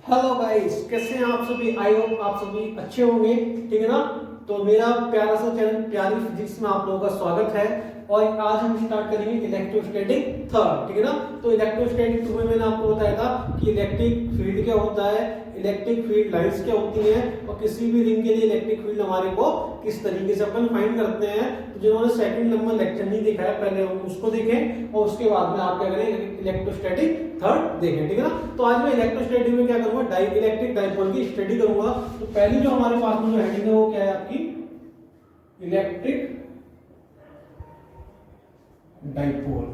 Hello guys, कैसे हैं आप सभी। आई होप आप सभी अच्छे होंगे, ठीक है ना। तो मेरा प्यारा सा चैनल प्यारी फिजिक्स में आप लोगों का स्वागत है। और आज हम स्टार्ट करेंगे इलेक्ट्रोस्टैटिक थर्ड, ठीक है ना। तो इलेक्ट्रोस्टैटिक 2 में मैंने आपको बताया था कि इलेक्ट्रिक फील्ड क्या होता है, इलेक्ट्रिक फील्ड लाइंस क्या होती हैं, और किसी भी रिंग के लिए इलेक्ट्रिक फील्ड हमारे को किस तरीके से अपन फाइंड करते हैं। तो जिन्होंने सेकंड नंबर लेक्चर नहीं देखा है पहले उसको देखें, और उसके बाद में आप क्या करें, इलेक्ट्रोस्टैटिक थर्ड देखें, ठीक है ना। तो आज मैं इलेक्ट्रोस्टैटिक में क्या करूंगा, इलेक्ट्रिक डाइपोल की स्टडी करूंगा। तो पहली जो हमारे पास में जो हेडिंग है वो क्या है आपकी, इलेक्ट्रिक डाइपोल।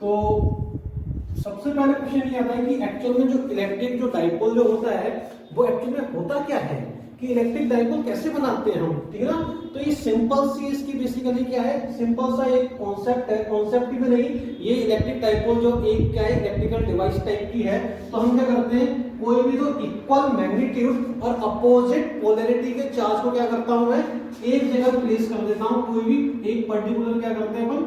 तो सबसे पहले क्वेश्चन ये आता है कि एक्चुअल में जो इलेक्ट्रिक जो डाइपोल जो होता है वो एक्चुअल में होता क्या है, कि इलेक्ट्रिक डाइपोल कैसे बनाते हैं हम, ठीक है ना। तो ये सिंपल सी इसकी बेसिकली क्या है, सिंपल सा एक कॉन्सेप्ट है, कॉन्सेप्ट भी नहीं, ये इलेक्ट्रिक डाइपोल जो एक क्या है, इलेक्ट्रिकल डिवाइस टाइप की है। तो हम क्या करते हैं, कोई भी जो इक्वल मैग्नीट्यूड और अपोजिट पोलैरिटी के चार्ज को क्या करता हूं मैं, एक जगह प्लेस कर देता हूं। कोई भी एक पर्टिकुलर क्या करते हैं अपन,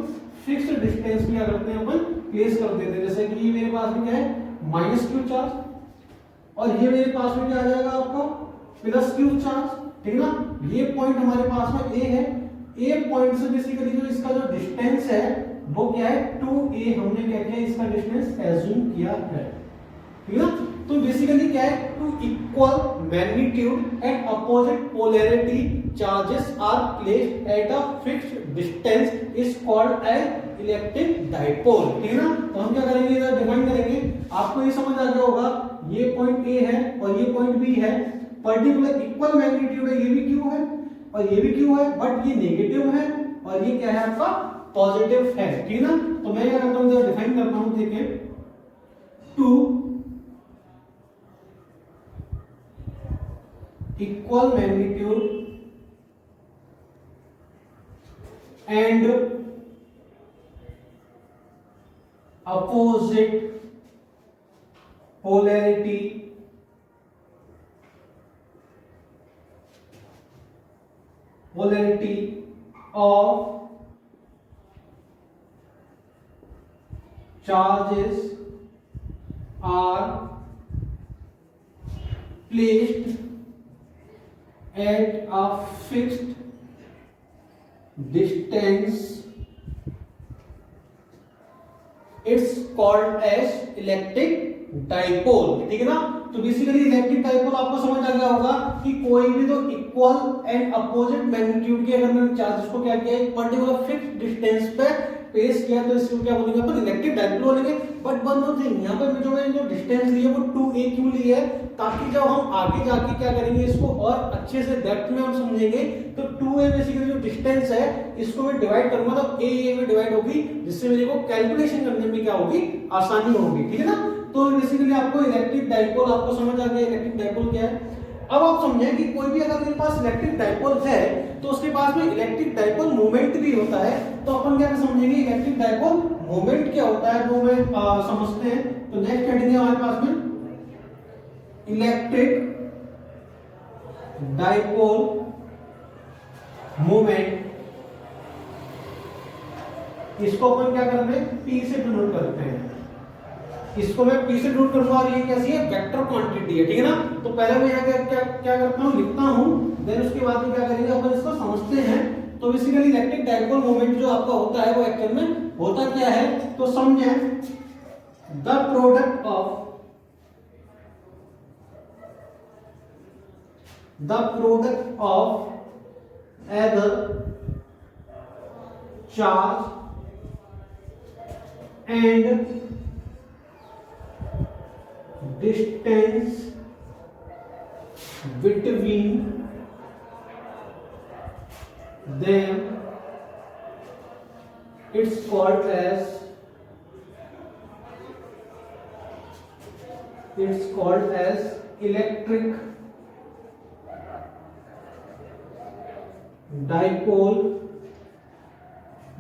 फिक्स्ड डिस्टेंस क्या करते हैं अपन, प्लेस कर देते हैं। जैसे कि ये मेरे पास में क्या है, -q चार्ज, और ये मेरे पास में क्या आ जाएगा आपको, +q चार्ज, ठीक है ना। ये पॉइंट हमारे पास में A है। A पॉइंट से बेसिकली जो इसका जो डिस्टेंस है वो क्या है, 2a हमने क्या किया, इसका डिस्टेंस एज्यूम किया है, ठीक है ना। तो बेसिकली क्या है, two equal magnitude and opposite polarity charges are placed at a fixed distance is called as electric dipole, ठीक है ना। तो हम क्या करेंगे, इधर डिफाइन करेंगे। आपको ये समझ आ गया होगा, ये पॉइंट A है और ये पॉइंट B है, पर्टिकुलर इक्वल मैग्नीट्यूड है, ये भी Q है और ये भी Q है, बट ये नेगेटिव है और ये क्या है आपका पॉजिटिव है, ठीक है ना। तो मैं क्या करता हूं, इधर डिफाइन करता हूं, देखिए, to equal magnitude and opposite polarity of charges are placed at a fixed distance, it's called as electric dipole, ठीक है ना। तो बेसिकली इलेक्ट्रिक डाइपोल आपको समझ आ गया होगा कि कोई भी तो इक्वल एंड अपोजिट मैग्नीट्यूड के अगर मैंने चार्जेस को क्या किया, एक पर्टिकुलर फिक्स्ड डिस्टेंस पे पेश किया, तो इसको क्या बोलेंगे अपन, इलेक्ट्रिक डाइपोल बोलेंगे। बट वन मोर थिंग, यहाँ पे जो मैंने जो डिस्टेंस लिया वो 2a क्यों लिया है, ताकि जब हम आगे जाके क्या करेंगे, इसको और अच्छे से डेप्थ में हम समझेंगे। तो 2a बेसिकली जो डिस्टेंस है इसको मैं डिवाइड करूंगा तो a में डिवाइड होगी, जिससे मेरे को कैलकुलेशन करने में क्या होगी, आसानी होगी, ठीक है ना। तो बेसिकली आपको इलेक्ट्रिक डाइपोल आपको समझ आ गया, इलेक्ट्रिक डाइपोल क्या है। अब आप समझें कि कोई भी अगर मेरे पास इलेक्ट्रिक डाइपोल है तो उसके पास में इलेक्ट्रिक डाइपोल मोमेंट भी होता है। तो अपन क्या समझेंगे, इलेक्ट्रिक डाइपोल मोमेंट क्या होता है वो मैं समझते हैं। तो नेक्स्ट हेडिंग है हमारे पास में इलेक्ट्रिक डाइपोल मोमेंट। इसको अपन क्या करते हैं, P से डिनोट करते हैं। इसको मैं P से डिनोट करूंगा और ये कैसी है, वेक्टर क्वांटिटी है, ठीक है ना। तो पहले मैं यहाँ क्या करता हूँ, लिखता हूँ, देन उसके बाद में क्या करेंगे अपन इसको समझते हैं। तो बेसिकली इलेक्ट्रिक डाइपोल मोमेंट जो आपका होता है वो एक्चुअल में होता क्या है, तो समझें, the product of either charge and distance between them, it's called as electric dipole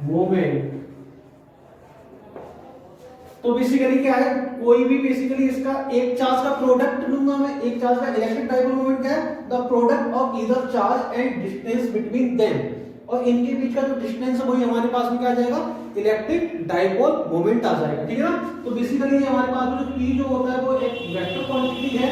moment. तो बेसिकली क्या है, कोई भी बेसिकली इसका एक चार्ज का प्रोडक्ट लूंगा मैं, एक चार्ज का इलेक्ट्रिक डाइपोल मोमेंट क्या है, the product of either charge and distance between them. और इनके बीच का जो डिस्टेंस है वही हमारे पास में क्या आ जाएगा, इलेक्ट्रिक डाइपोल मोमेंट आ जाएगा, ठीक है ना। तो बेसिकली हमारे पास में जो P जो होता है वो एक वेक्टर क्वांटिटी है,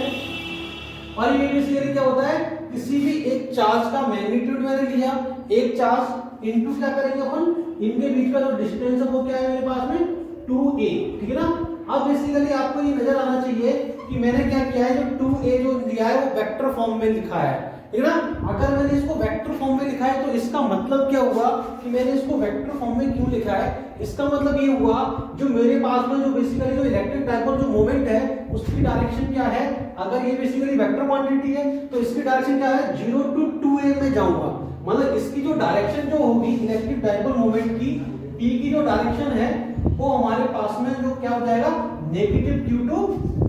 और ये बेसिकली क्या होता है, किसी भी एक चार्ज का मैग्नीट्यूड मैंने लिया, एक चार्ज इनटू क्या करेंगे अपन, इनके बीच का जो डिस्टेंस है वो क्या है मेरे पास में 2a, ठीक है ना। अब बेसिकली आपको ये नजर आना चाहिए कि मैंने क्या किया है, जो 2a जो लिया है वो वेक्टर फॉर्म में लिखा है, ठीक है ना। अगर मैंने इसको वेक्टर फॉर्म में लिखा है तो इसका मतलब क्या हुआ कि मैंने इसको वेक्टर फॉर्म में क्यों लिखा है, इसका मतलब ये हुआ जो मेरे पास में जो बेसिकली जो इलेक्ट्रिक डाइपोल जो मोमेंट है उसकी डायरेक्शन क्या है, अगर ये बेसिकली वेक्टर क्वांटिटी है तो इसकी डायरेक्शन क्या है, 0 to 2a में जाऊंगा, मतलब इसकी जो डायरेक्शन जो होगी इलेक्ट्रिक डाइपोल मोमेंट की, P की जो डायरेक्शन है वो हमारे पास में जो क्या हो जाएगा, negative q to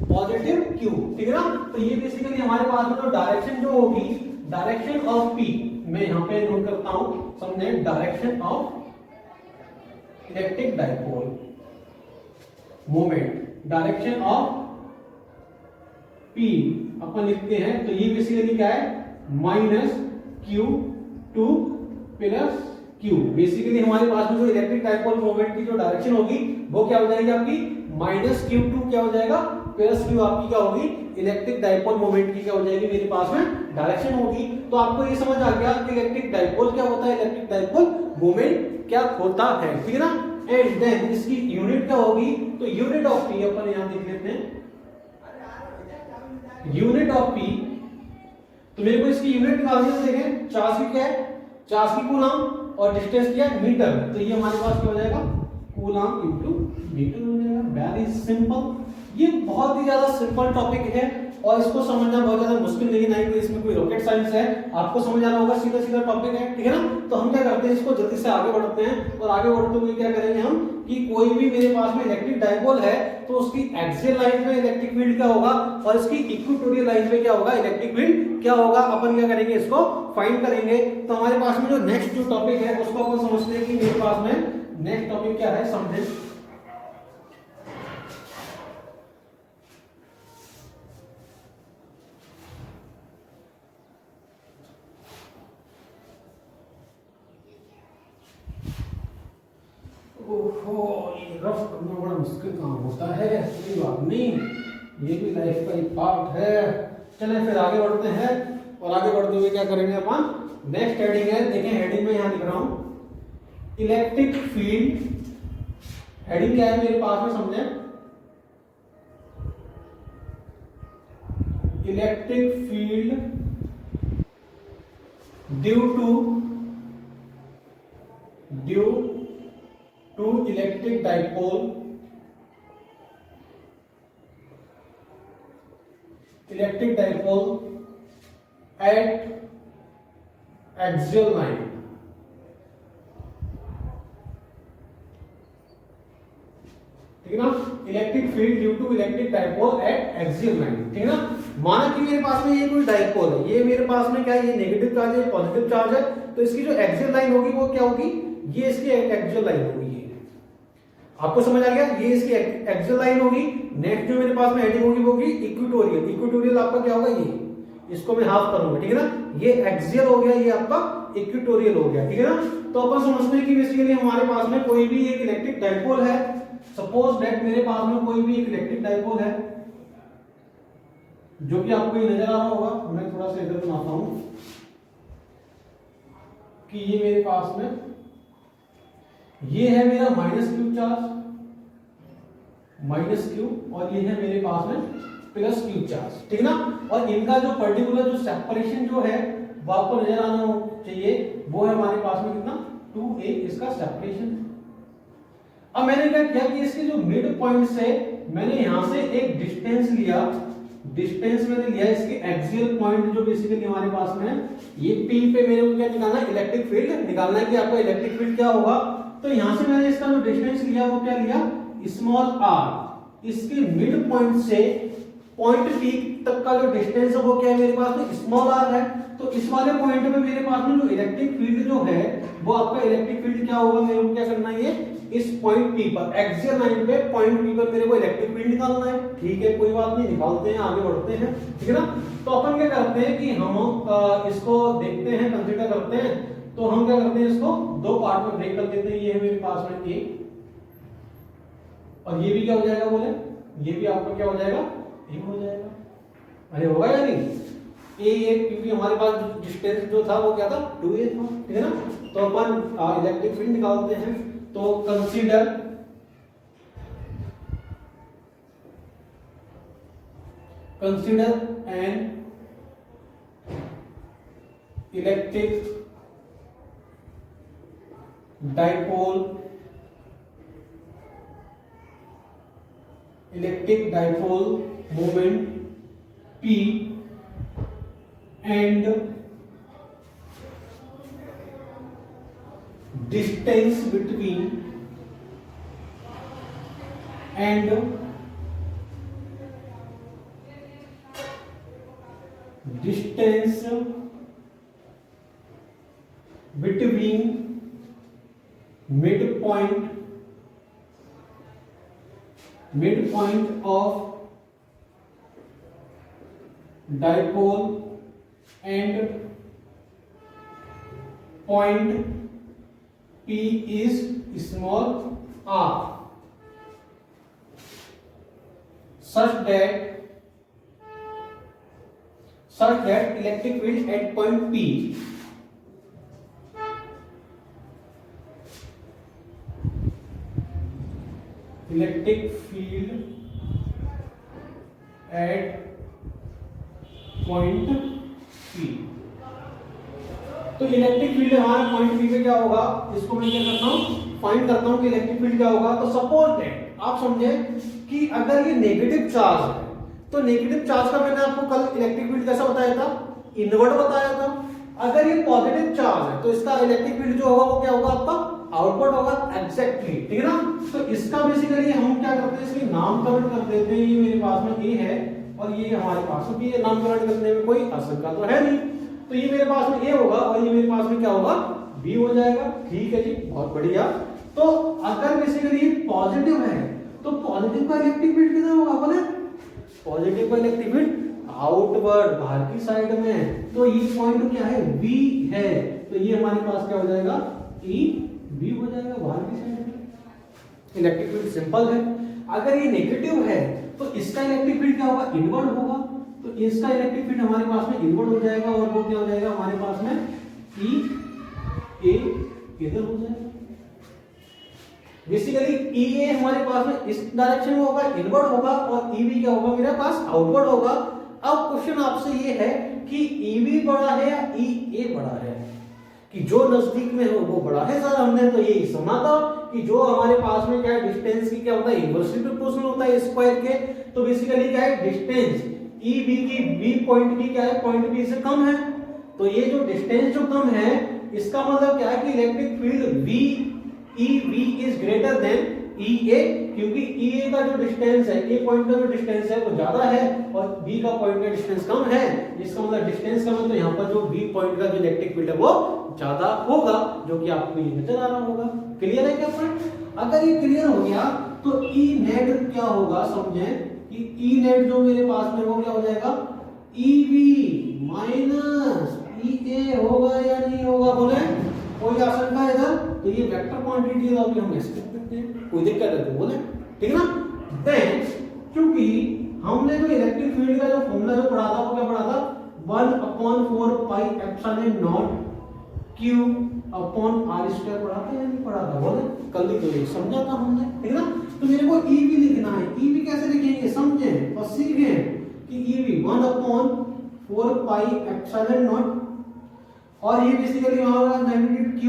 positive q, ठीक है ना। तो ये बेसिकली हमारे पास में जो डायरेक्शन जो होगी, डायरेक्शन ऑफ P, मैं यहाँ पे नोट करता हूं, समझे, direction of electric dipole moment, direction of P अपन लिखते हैं, तो ये बेसिकली क्या है, -q two plus q। Basically हमारे पास में जो इलेक्ट्रिक डाइपोल मोमेंट की जो डायरेक्शन होगी वो क्या हो जाएगी आपकी, -q टू क्या हो जाएगा, प्लस q आपकी क्या होगी, इलेक्ट्रिक डाइपोल मोमेंट की क्या हो जाएगी मेरे पास में डायरेक्शन होगी। तो आपको ये समझ आ गया कि इलेक्ट्रिक डाइपोल क्या होता है, इलेक्ट्रिक डाइपोल मोमेंट क्या होता है, ठीक है ना। एंड देन इसकी यूनिट क्या होगी, तो यूनिट ऑफ P अपन यहां देख लेते हैं, यूनिट ऑफ P, तो मेरे को इसकी यूनिट निकालनी है, देखें चार्ज की क्या है, चार्ज की कूलम और डिस्टेंस क्या है मीटर, तो ये हमारे पास क्या हो जाएगा, कूलम इनटू मीटर हो जाएगा। वेरी सिंपल, ये बहुत ही ज्यादा सिंपल टॉपिक है और इसको समझना बहुत ज्यादा मुश्किल नहीं है, कोई इसमें कोई रॉकेट साइंस है, आपको समझ आना होगा, सीधा सीधा टॉपिक है, ठीक है ना। तो हम क्या करते हैं, इसको जल्दी से आगे बढ़ते हैं, और आगे बढ़ते हुए क्या करेंगे हम कि कोई भी मेरे पास में इलेक्ट्रिक डाइपोल है तो उसकी एक्सियल लाइन में इलेक्ट्रिक फील्ड क्या होगा और इसकी इक्वेटोरियल लाइन में क्या होगा, इलेक्ट्रिक फील्ड क्या होगा, अपन क्या करेंगे, इसको फाइंड करेंगे। तो हमारे पास में जो नेक्स्ट जो टॉपिक है उसको अपन समझते हैं कि मेरे पास में नेक्स्ट टॉपिक क्या है, समझे। ओहो, ये रफ करना बड़ा मुश्किल काम होता है, कोई बात नहीं, ये भी लाइफ का एक पार्ट है। चलें फिर आगे बढ़ते हैं, और आगे बढ़ते हुए क्या करेंगे अपन, नेक्स्ट हेडिंग है, देखें हेडिंग में यहां लिख रहा हूं इलेक्ट्रिक फील्ड, हेडिंग क्या है मेरे पास में, समझे, electric field due to electric dipole, electric dipole at axial line, ठीक है ना, electric field due to electric dipole at axial line, ठीक है ना। माना कि मेरे पास में ये कोई डाइपोल है, ये मेरे पास में क्या है, ये नेगेटिव चार्ज है, पॉजिटिव चार्ज है, तो इसकी जो एक्सियल लाइन होगी वो क्या होगी, ये इसकी एक्सियल लाइन होगी, आपको समझ आ गया, ये इसकी एक्सियल लाइन होगी। नेक्स्ट जो मेरे पास में हेडिंग होगी वो होगी इक्वेटोरियल, इक्वेटोरियल आपका क्या होगा, ये इसको मैं हाफ करूंगा, ठीक है ना, ये एक्सियल हो गया, ये आपका इक्वेटोरियल हो गया, ठीक है ना। तो अपन समझते हैं कि बेसिकली हमारे पास में कोई भी एक इलेक्ट्रिक डाइपोल है, सपोज दैट मेरे पास में कोई भी एक इलेक्ट्रिक डाइपोल है, जो कि आपको ये नजर आ रहा होगा, मैं थोड़ा सा इधर बनाता हूं कि ये मेरे पास में ये है मेरा -q चार्ज, -q, और ये है मेरे पास में +q चार्ज, ठीक है ना। और इनका जो पर्टिकुलर जो सेपरेशन जो है वो आपको नजर आना चाहिए, वो है हमारे पास में कितना, 2a इसका सेपरेशन। अब मैंने क्या किया कि इसके जो मिड पॉइंट से मैंने यहां से एक डिस्टेंस लिया, डिस्टेंस मैंने लिया इसके एक्सियल पॉइंट जो बेसिकली हमारे पास में है, ये P पे मेरे को क्या निकालना है, इलेक्ट्रिक फील्ड निकालना है कि आपका इलेक्ट्रिक फील्ड क्या होगा। तो यहां से मैंने इसका जो डिस्टेंस लिया वो क्या लिया, स्मॉल r, इसके मिड पॉइंट से पॉइंट P तक का जो डिस्टेंस है वो क्या है मेरे पास में, स्मॉल r है। तो इस वाले पॉइंट पे मेरे पास में जो इलेक्ट्रिक फील्ड जो है वो आपका इलेक्ट्रिक फील्ड क्या होगा, मेरे को क्या करना है, इस पॉइंट P पर एक्सियल लाइन पे पॉइंट P पर मेरे को इलेक्ट्रिक फील्ड निकालना है, ठीक है, कोई बात नहीं, निकालते हैं, आगे बढ़ते हैं, ठीक है ना। तो अपन क्या करते हैं कि हम इसको देखते हैं, कंसीडर करते हैं तो हम क्या करते हैं, इसको दो पार्ट में ब्रेक कर देते हैं। ये है मेरे पास में ए, और ये भी क्या हो जाएगा बोले, ये भी आपका क्या हो जाएगा, ए हो जाएगा। अरे होगा या नहीं, ए क्योंकि हमारे पास डिस्टेंस जो था वो क्या था, 2a था, ठीक है ना। तो अपन इलेक्ट्रिक फील्ड निकालते हैं। तो consider an electric dipole moment P and distance between midpoint of dipole and point P is small r, such that electric field at point P electric field at point P, तो electric field हमारा point P पे क्या होगा, इसको मैं क्या करता हूं, फाइंड करता हूं कि इलेक्ट्रिक फील्ड क्या होगा। तो सपोज दैट आप समझे कि अगर ये नेगेटिव चार्ज है, तो नेगेटिव चार्ज का मैंने आपको कल इलेक्ट्रिक फील्ड कैसा बताया था, इनवर्ट बताया था। अगर ये पॉजिटिव चार्ज है तो इसका इलेक्ट्रिक फील्ड जो होगा वो क्या होगा, आपका आउटपुट होगा, एग्जैक्टली, ठीक है ना। तो इसका बेसिकली हम क्या करते हैं, इसलिए नामकरण कर देते हैं। ये मेरे पास में ए है और ये हमारे पास में बी है। नामकरण करने में कोई आशंका तो है नहीं, तो ये मेरे पास में ए होगा और ये मेरे पास में क्या होगा, बी हो जाएगा। ठीक है जी, बहुत बढ़िया। तो अगर बेसिकली पॉजिटिव है तो पॉजिटिव का इलेक्ट्रिक फील्ड किधर होगा, बोले पॉजिटिव का इलेक्ट्रिक फील्ड आउटवर्ड, बाहर की साइड में। तो ये पॉइंट क्या है, बी है, तो ये हमारे पास क्या हो जाएगा, ई बी हो जाएगा, बाहर की साइड में। इलेक्ट्रिक फील्ड सिंपल है। अगर ये नेगेटिव है तो इसका इलेक्ट्रिक फील्ड क्या होगा, इनवर्ड होगा। तो इसका इलेक्ट्रिक फील्ड हमारे पास में इनवर्ड हो जाएगा और वो क्या हो जाएगा हमारे पास में, ई ए इधर हो जाएगा। बेसिकली ई ए हमारे पास में इस डायरेक्शन में होगा, इनवर्ड होगा, और ई बी क्या होगा मेरे पास, आउटवर्ड होगा। अब क्वेश्चन आपसे ये है कि ई बी बड़ा है या ई ए बड़ा है, कि जो नजदीक में हो वो बड़ा है। सर हमने तो यही सुना था कि जो हमारे पास में क्या है, डिस्टेंस की क्या होता है, इनवर्सली प्रोपोर्शनल होता है स्क्वायर के। तो बेसिकली क्या है, डिस्टेंस ई बी की बी पॉइंट की क्या है, पॉइंट बी से कम है। तो ये जो डिस्टेंस जो कम है, इसका मतलब क्या है कि electric field V E B is greater than E A, क्योंकि ई ए का जो डिस्टेंस है, ए पॉइंट का जो डिस्टेंस है वो ज्यादा है और बी का पॉइंट का डिस्टेंस कम है। इसका मतलब डिस्टेंस कम है तो यहाँ पर जो बी पॉइंट का जो इलेक्ट्रिक फील्ड है वो ज्यादा होगा, जो कि आपको ये नजर आ रहा होगा। क्लियर है क्या फ्रेंड? अगर ये क्लियर हो गया तो ई नेट क्या होगा, समझे कि ई नेट जो मेरे पास में वो क्या हो जाएगा, ई बी माइनस ई ए होगा या नहीं होगा, बोले कोई आशंका है इधर? तो ये वेक्टर क्वांटिटी है, अभी हम ऐसे करते हैं, कोई दिक्कत है तो बोले, ठीक है ना। देन क्योंकि हमने जो इलेक्ट्रिक फील्ड का जो फॉर्मूला जो पढ़ा था वो क्या पढ़ा था, 1/4 pi epsilon not Q upon R square पढ़ा था या नहीं पढ़ा था, बोले कल ही तो ये समझा था हमने, ठीक है ना। तो मेरे को E भी लिखना है, E भी कैसे लिखेंगे, समझें और सीखें कि E भी 1/4 पाई एप्सिलॉन नॉट, और ये बेसिकली हमारा मैग्नीट्यूड Q।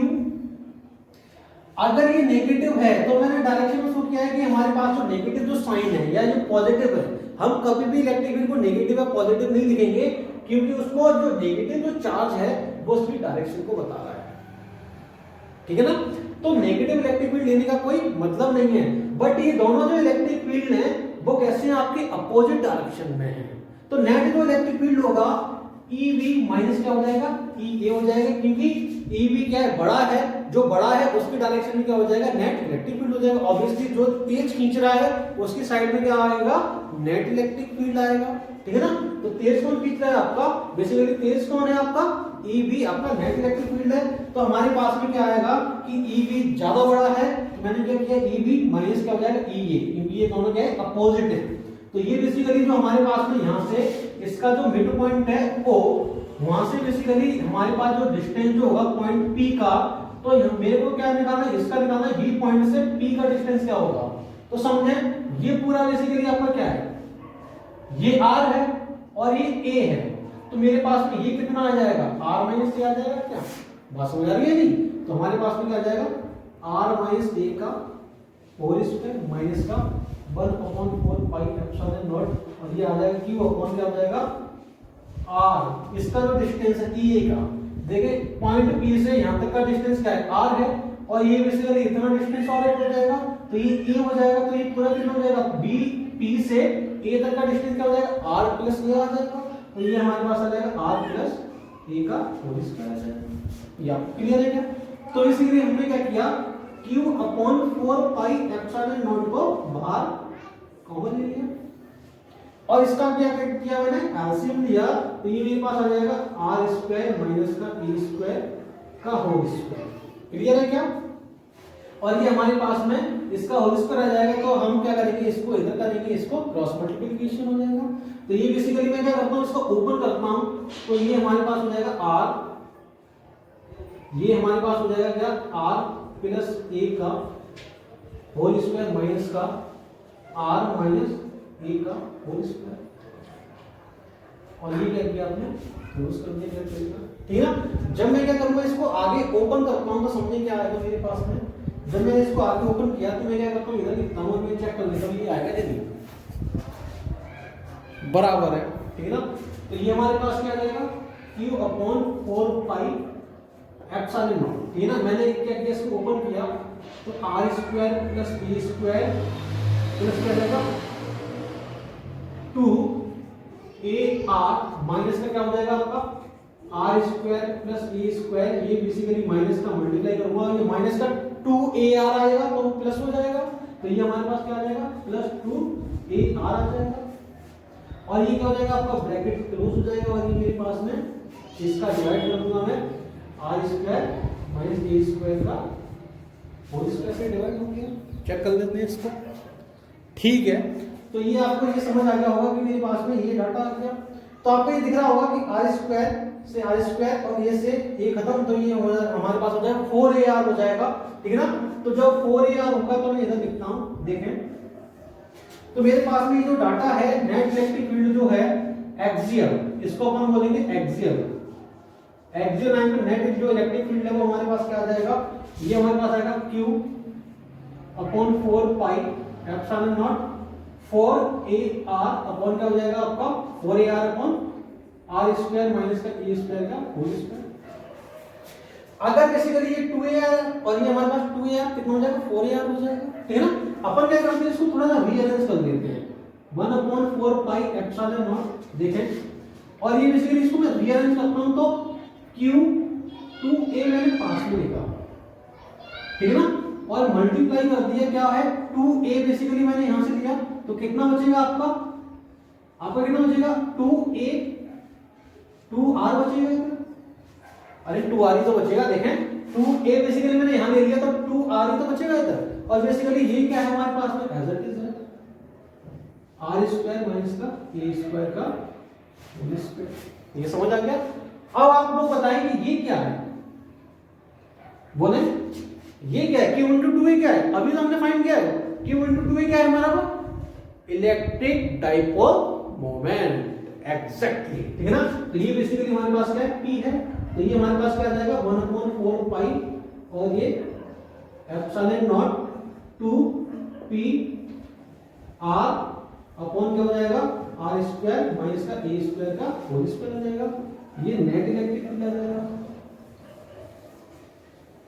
अगर ये नेगेटिव है तो मैंने डायरेक्शन में सोच किया है कि हमारे पास जो नेगेटिव जो साइन है या जो पॉजिटिव है, हम कभी भी इलेक्ट्रिक फील्ड को नेगेटिव या पॉजिटिव नहीं लिखेंगे, क्योंकि उसको जो नेगेटिव जो चार्ज है वो उसकी डायरेक्शन को बता रहा है, ठीक है ना। तो नेगेटिव इलेक्ट्रिक फील्ड लेने का कोई मतलब नहीं है, बट ये दोनों जो इलेक्ट्रिक फील्ड है वो कैसे हैं, आपके अपोजिट डायरेक्शन में है। तो नेट जो इलेक्ट्रिक फील्ड होगा ई बी माइनस क्या हो जाएगा, ई ए हो जाएगा, क्योंकि ई बी क्या है, बड़ा है, जो बड़ा है उसकी डायरेक्शन में क्या हो जाएगा, नेट इलेक्ट्रिक फील्ड हो जाएगा। ऑब्वियसली जो तेज खींच रहा है उसकी साइड में क्या आएगा, नेट इलेक्ट्रिक फील्ड आएगा, ठीक है ना। तो तेज कौन खींच रहा है आपका, बेसिकली तेज कौन है आपका, ई बी आपका नेट इलेक्ट्रिक फील्ड है, तो हमारे पास में क्या आएगा कि ई बी ज्यादा बड़ा है, तो मैंने क्या किया ई बी माइनस क्या हो जाएगा ई ए, क्योंकि ये दोनों क्या है अपोजिट है। तो ये बेसिकली जो हमारे पास में यहाँ से इसका जो मिड पॉइंट है ओ, वहां से बेसिकली हमारे पास जो डिस्टेंस जो होगा पॉइंट पी का, तो मेरे को क्या निकालना है, इसका निकालना है, बी पॉइंट से पी का डिस्टेंस क्या होगा। तो समझे ये पूरा बेसिकली आपका क्या है, ये आर है और ये ए है, तो मेरे पास में ये कितना आ जाएगा आर माइनस ए आ जाएगा। क्या बात समझ आ रही है नहीं, तो हमारे पास में क्या आ जाएगा आर माइनस ए का होल स्क्वायर माइनस का 1/4 पाई एप्सिलॉन नॉट, और ये आ जाएगा क्यू अपॉन क्या आ जाएगा आर, इसका जो डिस्टेंस है ई ए का, देखिए पॉइंट पी से यहां तक का डिस्टेंस क्या है आर है, और ये बेसिकली इतना डिस्टेंस और ऐड हो जाएगा, तो ये ए हो जाएगा, तो ये पूरा कितना हो जाएगा बी पी से ए तक का डिस्टेंस क्या हो जाएगा आर प्लस ए आ जाएगा, तो ये हमारे पास आ जाएगा आर प्लस ए का होल स्क्वायर आ जाएगा। ये आपको क्लियर है क्या। तो इसीलिए हमने क्या किया q upon 4 pi epsilon not को बाहर कॉमन ले लिया, और इसका क्या किया मैंने एलसीएम लिया, तो ये मेरे पास आ जाएगा आर स्क्वायर माइनस का ए स्क्वायर का होल स्क्वायर। क्लियर है क्या। और ये हमारे पास में इसका होल स्क्वायर आ जाएगा, तो हम क्या करेंगे इसको इधर करेंगे, इसको क्रॉस मल्टीप्लिकेशन हो जाएगा। तो ये बेसिकली मैं क्या करता हूँ इसको ओपन करता हूँ, तो ये हमारे पास हो जाएगा आर, ये हमारे पास हो जाएगा क्या आर प्लस ए का होल स्क्वायर माइनस का आर माइनस ए का होल स्क्वायर, और ये क्या किया आपने क्लोज कर दिया तरीका, ठीक है ना। जब मैं क्या करूंगा इसको आगे ओपन करता हूं, तो समझे क्या आएगा मेरे पास में, जब मैंने इसको आगे ओपन किया तो मैं क्या करता हूं इधर लिखता हूं और मैं चेक कर लेता हूं ये आएगा या नहीं, बराबर है, ठीक है ना। तो ये हमारे पास क्या आ जाएगा q upon 4 pi epsilon not, ठीक है ना। मैंने क्या किया इसको ओपन किया, तो R square plus A square plus क्या जाएगा 2 ए आर माइनस का क्या हो जाएगा आपका R square plus A square, ये बेसिकली माइनस का मल्टीप्लाई करूंगा, ये माइनस का 2 ए आर आएगा तो प्लस हो जाएगा, तो ये हमारे पास क्या आ जाएगा प्लस 2 ए आर आ जाएगा, और ये क्या हो जाएगा आपका ब्रैकेट क्लोज हो जाएगा, और ये मेरे पास में इसका डिवाइड कर दूंगा मैं R square minus A square का होल स्क्वायर से डिवाइड हो गया। चेक कर लेते हैं इसको, ठीक है। तो ये आपको ये समझ आ गया होगा कि मेरे पास में ये डाटा आ गया, तो आपको ये दिख रहा होगा कि आर स्क्वायर से आर स्क्वायर और ये से ए खत्म, तो ये हो जाएगा हमारे पास हो जाएगा 4ar हो जाएगा, ठीक है ना। तो जब 4ar होगा तो मैं इधर लिखता हूं, देखें तो मेरे पास में ये जो डाटा है नेट इलेक्ट्रिक फील्ड जो है एक्सियल, इसको अपन बोलेंगे एक्सियल, एक्सियल लाइन पे नेट जो इलेक्ट्रिक फील्ड है वो हमारे पास क्या आ जाएगा, ये हमारे पास आएगा q upon 4 pi epsilon not 4ar upon क्या हो जाएगा आपका 4ar upon are square minus का ए स्क्वायर का होल स्क्वायर। अगर बेसिकली ये 2ar और ये हमारे पास 2ar कितना हो जाएगा 4ar हो जाएगा, ठीक है ना। अपन क्या करते हैं इसको थोड़ा सा रीअरेंज कर देते हैं 1/4 पाई एप्सिलॉन नॉट, देखें, और ये बेसिकली इसको मैं रीअरेंज करता हूं तो q 2a मैंने पास में लिखा, ठीक है ना, और मल्टीप्लाई कर दिया क्या है 2a बेसिकली मैंने यहां से लिया, तो कितना बचेगा आपका कितना बचेगा 2a 2r बचेगा, अरे 2r ही तो बचेगा, देखें 2a बेसिकली मैंने यहां ले लिया तो 2r ही तो बचेगा इधर, और बेसिकली ये क्या है हमारे पास में एज इट इज है आर स्क्वायर माइनस का ए स्क्वायर का होल स्क्वायर। ये समझ आ गया। अब आप लोग बताएंगे ये क्या है, बोले ये क्या है q into 2a क्या है, अभी तो हमने फाइंड किया है q into 2a क्या है हमारा इलेक्ट्रिक डाइपोल मोमेंट, एग्जैक्टली, ठीक है ना। तो ये बेसिकली हमारे पास क्या है p है, तो ये हमारे पास क्या आ जाएगा 1/4 पाई और ये epsilon not 2p r upon क्या हो जाएगा आर स्क्वायर माइनस का ए स्क्वायर का होल स्क्वायर हो जाएगा, ये नेट इलेक्ट्रिक फील्ड आ जाएगा।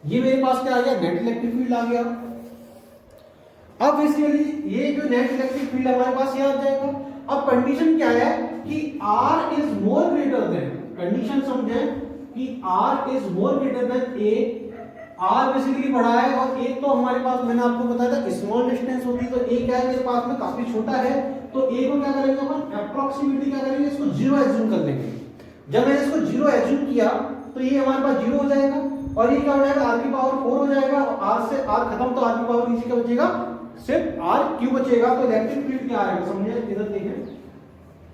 ये मेरे पास क्या आ गया नेट इलेक्ट्रिक फील्ड आ गया। अब बेसिकली ये जो नेट इलेक्ट्रिक फील्ड हमारे पास ये आ जाएगा। अब कंडीशन क्या है कि r is more greater then, condition समझें कि r is more greater then a, r basically बड़ा है और a तो हमारे पास मैंने आपको बताया था स्मॉल डिस्टेंस होती है, तो a क्या है मेरे पास में काफी छोटा है, तो a को क्या करेंगे अपन अप्रोक्सीमेटली क्या करेंगे इसको 0 एज्यूम कर लेंगे। जब मैंने इसको 0 एज्यूम किया तो ये हमारे पास 0 हो जाएगा, और ये क्या हो जाएगा r की पावर 4 हो जाएगा, और r से r खत्म तो r की पावर नीचे क्या बचेगा, सिर्फ r क्यू बचेगा। तो इलेक्ट्रिक फील्ड क्या आएगा, समझे, इधर देखें,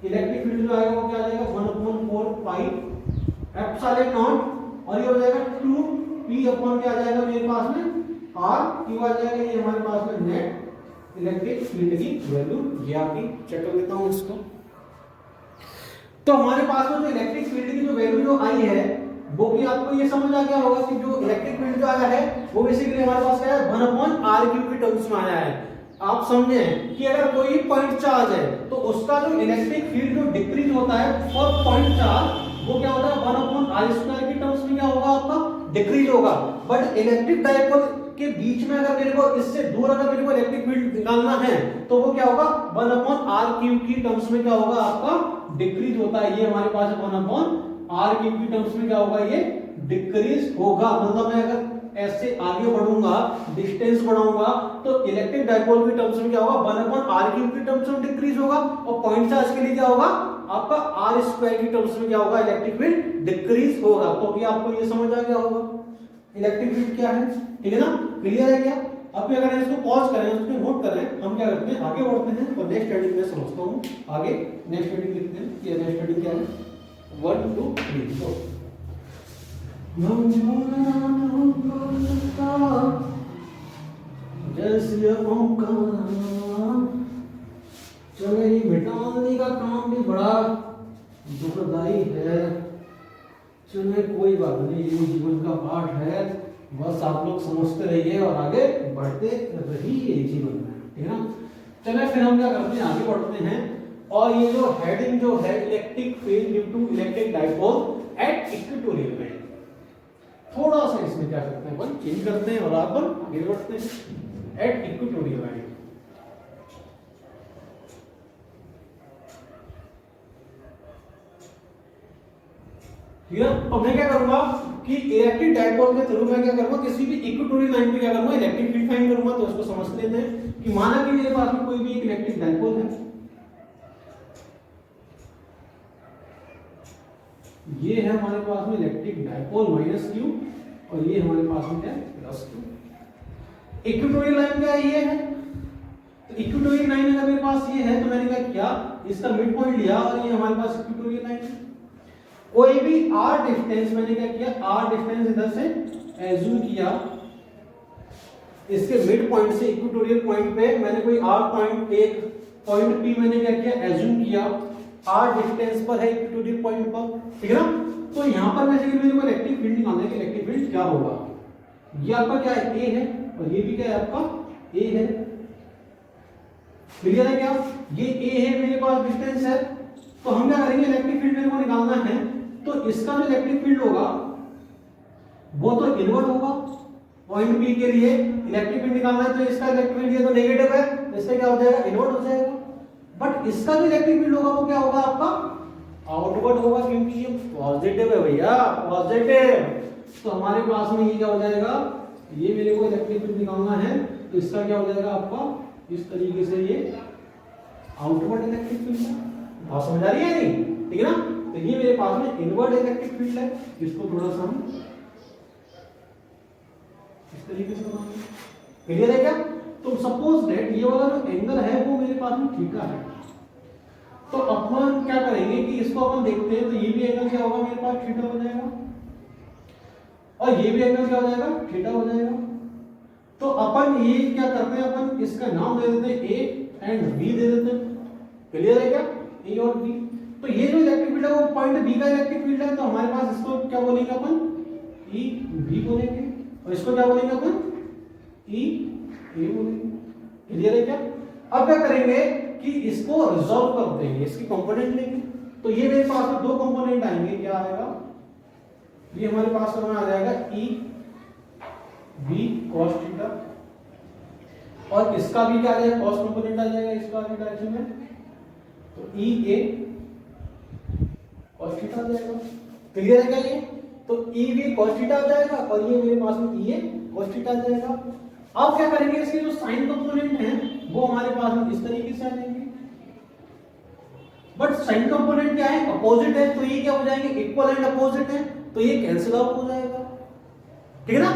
इलेक्ट्रिक फील्ड जो आएगा वो क्या आ जाएगा 1/4 पाई एप्सिलॉन नॉट, और ये हो जाएगा 2 p अपॉन क्या आ जाएगा मेरे पास में r क्यू आ जाएगा, ये हमारे पास में नेट इलेक्ट्रिक फील्ड की वैल्यू। ये आपकी चेक कर लेता हूं इसको। तो हमारे पास में जो इलेक्ट्रिक फील्ड की जो वैल्यू जो आई है वो भी आपको ये समझ आ गया होगा कि जो इलेक्ट्रिक फील्ड जो आया है वो बेसिकली हमारे पास क्या है 1/r³ के टर्म्स में आया है। आप समझे कि अगर कोई पॉइंट चार्ज है तो उसका जो इलेक्ट्रिक फील्ड जो डिक्रीज होता है फॉर पॉइंट चार्ज वो क्या होता है 1/r² के टर्म्स में क्या होगा आपका डिक्रीज होगा। बट इलेक्ट्रिक डायपोल के बीच में अगर मेरे को इससे दूर अगर मेरे को इलेक्ट्रिक फील्ड निकालना है तो वो क्या होगा 1/r³ की टर्म्स में क्या होगा आपका डिक्रीज होता है। ये हमारे पास 1/r³ की टर्म्स में क्या होगा ये डिक्रीज होगा। मतलब मैं अगर ऐसे आगे बढ़ूंगा डिस्टेंस बढ़ाऊंगा तो इलेक्ट्रिक डायपोल की टर्म्स में क्या होगा 1/r³ की टर्म्स में डिक्रीज होगा, और पॉइंट चार्ज के लिए क्या होगा आपका r² की टर्म्स में क्या होगा इलेक्ट्रिक फील्ड डिक्रीज होगा। तो अभी आपको ये समझ आ गया होगा इलेक्ट्रिक फील्ड क्या है, ठीक है ना, क्लियर है क्या। अब अगर इसको पॉज करें उसको नोट करें, हम क्या करते हैं आगे बढ़ते हैं और नेक्स्ट हेडिंग में समझता हूं। आगे नेक्स्ट हेडिंग लिखते हैं, ये नेक्स्ट हेडिंग क्या है 1 2 3 4 जैसे चलो ये मिटाने का काम भी बड़ा दुखदाई है, चलो कोई बात नहीं, ये जीवन का पाठ है, बस आप लोग समझते रहिए और आगे बढ़ते रहिए जीवन में, ठीक है ना। चलिए फिर हम क्या करते हैं आगे बढ़ते हैं, और ये जो हेडिंग जो है electric field due to electric dipole at equatorial में, थोड़ा सा इसमें क्या करते हैं अपन चेंज करते हैं और अपन आगे बढ़ते हैं एट इक्वेटोरियल लाइन। तो मैं क्या करूंगा कि इलेक्ट्रिक डायपोल के थ्रू मैं क्या करूंगा किसी भी इक्वेटोरियल लाइन पे क्या करूंगा इलेक्ट्रिक फील्ड फाइंड करूंगा। तो इसको समझ लेते हैं कि माना कि मेरे पास में कोई भी एक इलेक्ट्रिक डायपोल है, ये है हमारे पास में इलेक्ट्रिक डायपोल -q, और ये हमारे पास में क्या है +q। इक्वेटोरियल लाइन क्या है, ये है, तो इक्वेटोरियल लाइन अगर मेरे पास ये है तो मैंने क्या किया इसका मिड पॉइंट लिया, और ये हमारे पास इक्वेटोरियल लाइन है। कोई भी r डिस्टेंस मैंने क्या किया r डिस्टेंस इधर से एज्यूम किया, इसके मिड पॉइंट से इक्वेटोरियल पॉइंट पे मैंने कोई r पॉइंट एक पॉइंट p मैंने क्या किया एज्यूम किया, r डिस्टेंस पर है इक्वेटोरियल पॉइंट पर, ठीक है ना। तो यहां पर वैसे मेरे को इलेक्ट्रिक फील्ड निकालना है कि इलेक्ट्रिक फील्ड क्या होगा। ये आपका क्या है a है, और ये भी क्या है आपका a है, क्लियर है क्या। ये a है मेरे पास डिस्टेंस है, तो हम क्या करेंगे इलेक्ट्रिक फील्ड मेरे को निकालना है, तो इसका जो इलेक्ट्रिक फील्ड होगा वो तो इनवर्ट होगा। पॉइंट P के लिए इलेक्ट्रिक फील्ड निकालना है तो इसका इलेक्ट्रिक फील्ड ये तो नेगेटिव है, तो इसका क्या हो जाएगा इनवर्ट हो जाएगा। बट इसका जो इलेक्ट्रिक फील्ड होगा वो क्या होगा आपका आउटवर्ड होगा, क्योंकि ये पॉजिटिव है भैया, पॉजिटिव। तो हमारे पास में ये क्या हो जाएगा, ये मेरे को इलेक्ट्रिक फील्ड निकालना है तो इसका क्या हो जाएगा आपका इस तरीके से ये आउटवर्ड इलेक्ट्रिक फील्ड है। बात समझ आ रही है नहीं, ठीक है ना। तो ये मेरे पास में इनवर्ट इलेक्ट्रिक फील्ड है, इसको थोड़ा सा हम इस तरीके से बनाएंगे, क्लियर है क्या। तो सपोज दैट ये वाला जो एंगल है वो मेरे पास में थीटा है, तो अपन क्या करेंगे कि इसको अपन देखते हैं, तो ये भी एंगल क्या होगा मेरे पास थीटा हो जाएगा, और ये भी एंगल क्या हो जाएगा थीटा हो जाएगा। तो अपन ये क्या करते हैं अपन इसका नाम दे देते हैं ए एंड बी दे देते हैं, क्लियर है क्या, ए और बी। तो ये जो इलेक्ट्रिक फील्ड है वो पॉइंट बी का इलेक्ट्रिक फील्ड है, तो हमारे पास इसको क्या बोलेंगे अपन ई बी बोलेंगे, और इसको क्या बोलेंगे अपन ई ए बोलेंगे, क्लियर है क्या। अब क्या करेंगे कि इसको रिजॉल्व कर देंगे, इसकी कंपोनेंट लेंगे, तो ये मेरे पास में दो कंपोनेंट आएंगे, क्या आएगा ये हमारे पास में आ जाएगा ई बी cos थीटा, और इसका भी क्या आ जाएगा cos कंपोनेंट आ जाएगा इसका आगे डायरेक्शन में, तो ई ए cos थीटा आ जाएगा, क्लियर है क्या ये। तो ई बी cos थीटा आ जाएगा, और ये मेरे पास में ई ए cos थीटा आ जाएगा। अब क्या करेंगे इसके जो साइन कंपोनेंट हैं वो हमारे पास में इस तरीके से आ जाएंगे, बट साइन कंपोनेंट क्या है अपोजिट है, तो ये क्या हो जाएंगे इक्वल एंड अपोजिट है, तो ये कैंसिल आउट हो जाएगा, ठीक है ना।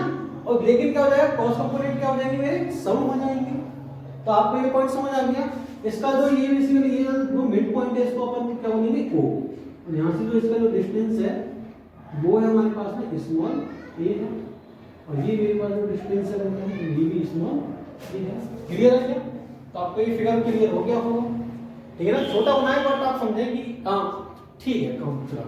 और लेकिन क्या हो जाएगा, कॉस कंपोनेंट क्या हो जाएंगे मेरे, सम हो जाएंगे। तो आपको ये पॉइंट समझ आ गया। इसका जो ये बेसिकली ये जो मिड पॉइंट है इसको अपन क्या बोलेंगे, ओ। और यहाँ से जो इसका जो डिस्टेंस है वो है हमारे पास में स्मॉल ए है, और ये मेरे पास जो डिस्टेंस है ये भी स्मॉल ए है। क्लियर है क्या? तो आपको ये फिगर क्लियर हो गया होगा, ठीक है ना। छोटा बनाए बट आप समझे कि हाँ ठीक है, काम चला,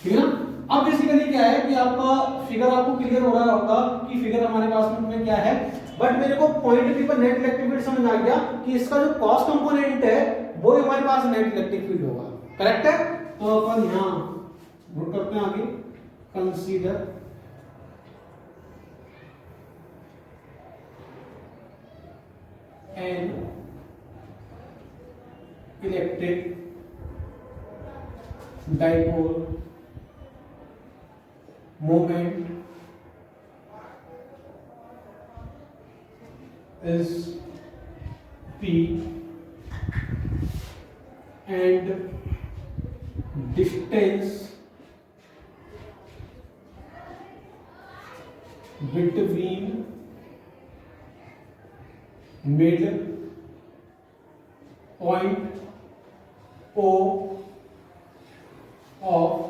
ठीक है ना। अब बेसिकली क्या है कि आपका फिगर आपको क्लियर हो रहा होगा कि फिगर हमारे पास में क्या है, बट मेरे को पॉइंट पी पर नेट इलेक्ट्रिक फील्ड समझ आ गया कि इसका जो कॉस कंपोनेंट है वो हमारे पास नेट इलेक्ट्रिक फील्ड होगा, करेक्ट है। तो अपन यहां नोट करते हैं आगे, consider an electric dipole moment is P and distance between mid point O of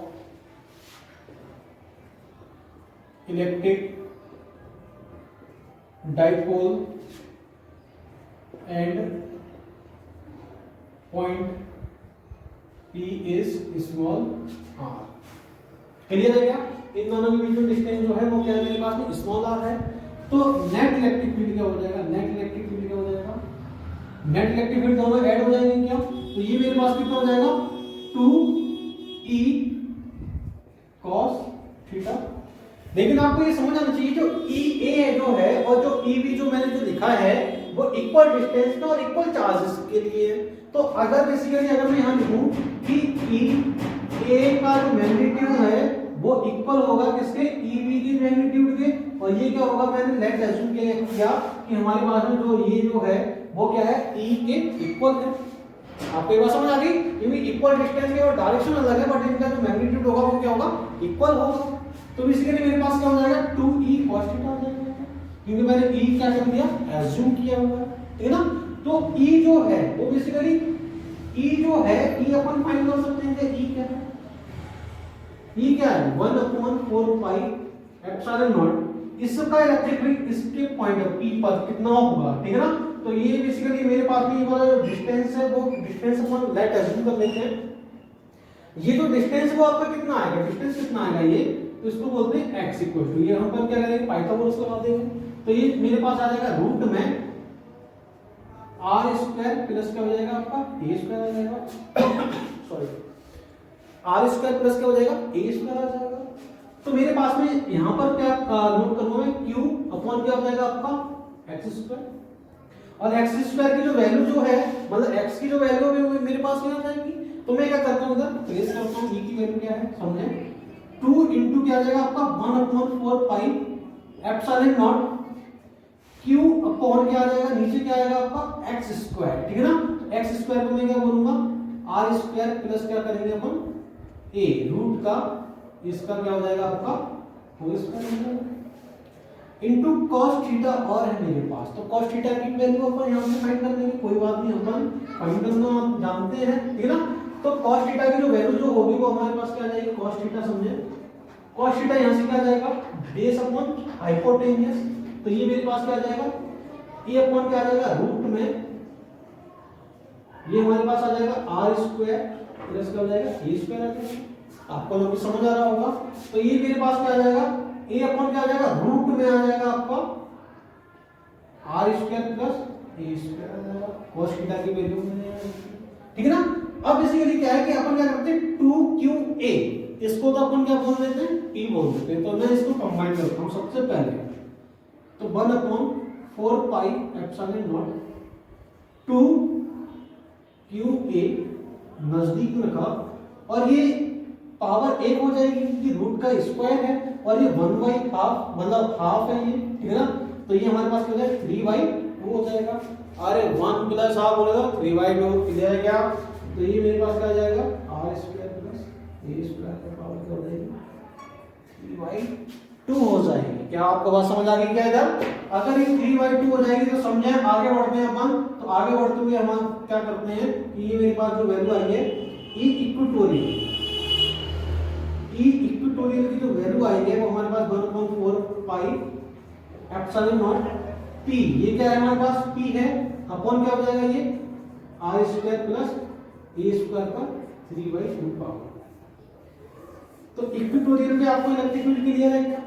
electric dipole and point P is small r। Clear है क्या? इन दोनों के बीच में डिस्टेंस जो है वो क्या है मेरे पास में, स्मॉल r है। तो नेट इलेक्ट्रिक फील्ड क्या हो जाएगा, नेट इलेक्ट्रिक फील्ड क्या हो जाएगा, नेट इलेक्ट्रिक फील्ड दोनों ऐड हो जाएंगे क्या, तो ये मेरे पास कितना हो जाएगा 2e cos थीटा। लेकिन आपको ये समझ आना चाहिए जो EA जो है और जो EB जो मैंने जो लिखा है वो इक्वल डिस्टेंस में और इक्वल चार्जेस के लिए है। तो अगर बेसिकली अगर मैं यहां लिखूं कि EA का जो मैग्नीट्यूड है वो इक्वल होगा किसके, EB की मैग्नीट्यूड के, और ये क्या होगा, मैंने लेट अज्यूम किया कि हमारे पास में जो ये जो है वो क्या है, E के इक्वल है। आपको ये बात समझ आ गई, ये इक्वल डिस्टेंस के और डायरेक्शन अलग है बट इनका जो मैग्नीट्यूड होगा वो क्या होगा, इक्वल होगा। तो बेसिकली मेरे पास क्या हो जाएगा 2e cos थीटा हो जाएगा, क्योंकि मैंने e क्या कर दिया, एज्यूम किया हुआ है, ठीक है ना। तो e जो है वो बेसिकली e जो है e अपन फाइंड कर सकते हैं कि e क्या है, e क्या है 1/4 पाई एप्सिलॉन नॉट, इसका इलेक्ट्रिक फील्ड इसके पॉइंट p पर कितना होगा, ठीक है ना। तो ये बेसिकली मेरे पास में ये वाला जो डिस्टेंस है वो डिस्टेंस अपन लेट अज्यूम कर लेते हैं। ये जो डिस्टेंस है वो आपका कितना आएगा, डिस्टेंस कितना आएगा ये, तो इसको बोलते हैं x इक्वल टू, ये हम पर क्या करेंगे, पाइथागोरस लगा देंगे। तो ये मेरे पास आ जाएगा रूट में r स्क्वायर प्लस क्या हो जाएगा आपका a स्क्वायर आ जाएगा सॉरी r स्क्वायर प्लस क्या हो जाएगा a स्क्वायर आ जाएगा। तो मेरे पास में यहां पर क्या नोट करूंगा मैं, q अपॉन क्या हो जाएगा आपका x स्क्वायर, और x स्क्वायर की जो वैल्यू जो है मतलब x की जो वैल्यू है वो मेरे पास क्या आ जाएगी। तो मैं क्या करता हूं इधर प्लेस करता हूं, e की वैल्यू क्या है समझे, 2 इंटू क्या आ जाएगा आपका 1/4 pi epsilon not q upon क्या आ जाएगा, नीचे क्या आएगा आपका x स्क्वायर, ठीक है ना। x स्क्वायर को मैं क्या बोलूंगा r स्क्वायर प्लस क्या करेंगे अपन a रूट का इसका क्या हो जाएगा आपका होल स्क्वायर हो जाएगा इनटू cos थीटा, और है मेरे पास तो cos थीटा की वैल्यू अपन यहां से फाइंड कर देंगे, कोई बात नहीं, अपन फाइंड करना आप जानते हैं, ठीक है ना। तो cos थीटा की जो वैल्यू जो होगी वो हमारे पास क्या आ जाएगी, cos थीटा समझे, cos थीटा यहां से क्या आ जाएगा बेस अपॉन हाइपोटेन्यूस, तो ये मेरे पास क्या आ जाएगा a अपॉन क्या आ जाएगा रूट में, ये हमारे पास आ जाएगा r स्क्वायर प्लस क्या हो जाएगा a स्क्वायर आ जाएगा। आपको जो भी समझ आ रहा होगा, तो ये मेरे पास क्या आ जाएगा a अपॉन क्या आ जाएगा रूट में आ जाएगा आपका r square plus a square आ जाएगा, cos थीटा की वैल्यू में, ठीक है ना। अब बेसिकली क्या है कि अपन क्या करते हैं 2qa, इसको तो अपन क्या बोल देते हैं p बोल देते हैं। तो मैं इसको कंबाइन करता हूं सबसे पहले, तो 1/4 पाई एप्सिलॉन नॉट 2qa नजदीक रखा, और ये पावर 1 हो जाएगी क्योंकि रूट का स्क्वायर है, और ये 1/2 मतलब हाफ है ये, ठीक है ना। तो ये हमारे पास क्या हो जाएगा 3/2 हो जाएगा, अरे 1 प्लस हाफ बोलेगा 3/2 क्लियर है क्या। तो ये मेरे पास क्या आ जाएगा r square plus a square का पावर क्या हो जाएगी 3/2 हो जाएगी। क्या आपको बात समझ आ गई क्या इधर? अगर ये 3/2 हो जाएगी तो समझे आगे बढ़ते हैं अपन। तो आगे बढ़ते हुए हम क्या करते हैं कि ये मेरे पास जो वैल्यू आई है ई इक्वेटोरियल की जो वैल्यू आई है वो हमारे पास 1/4 पाई एप्सिलॉन नॉट पी, ये क्या है हमारे पास पी है, अपॉन क्या हो जाएगा ये R square plus A square का 3/2 पावर। तो इक्वेटोरियल पे आपको इलेक्ट्रिक फील्ड क्लियर है क्या?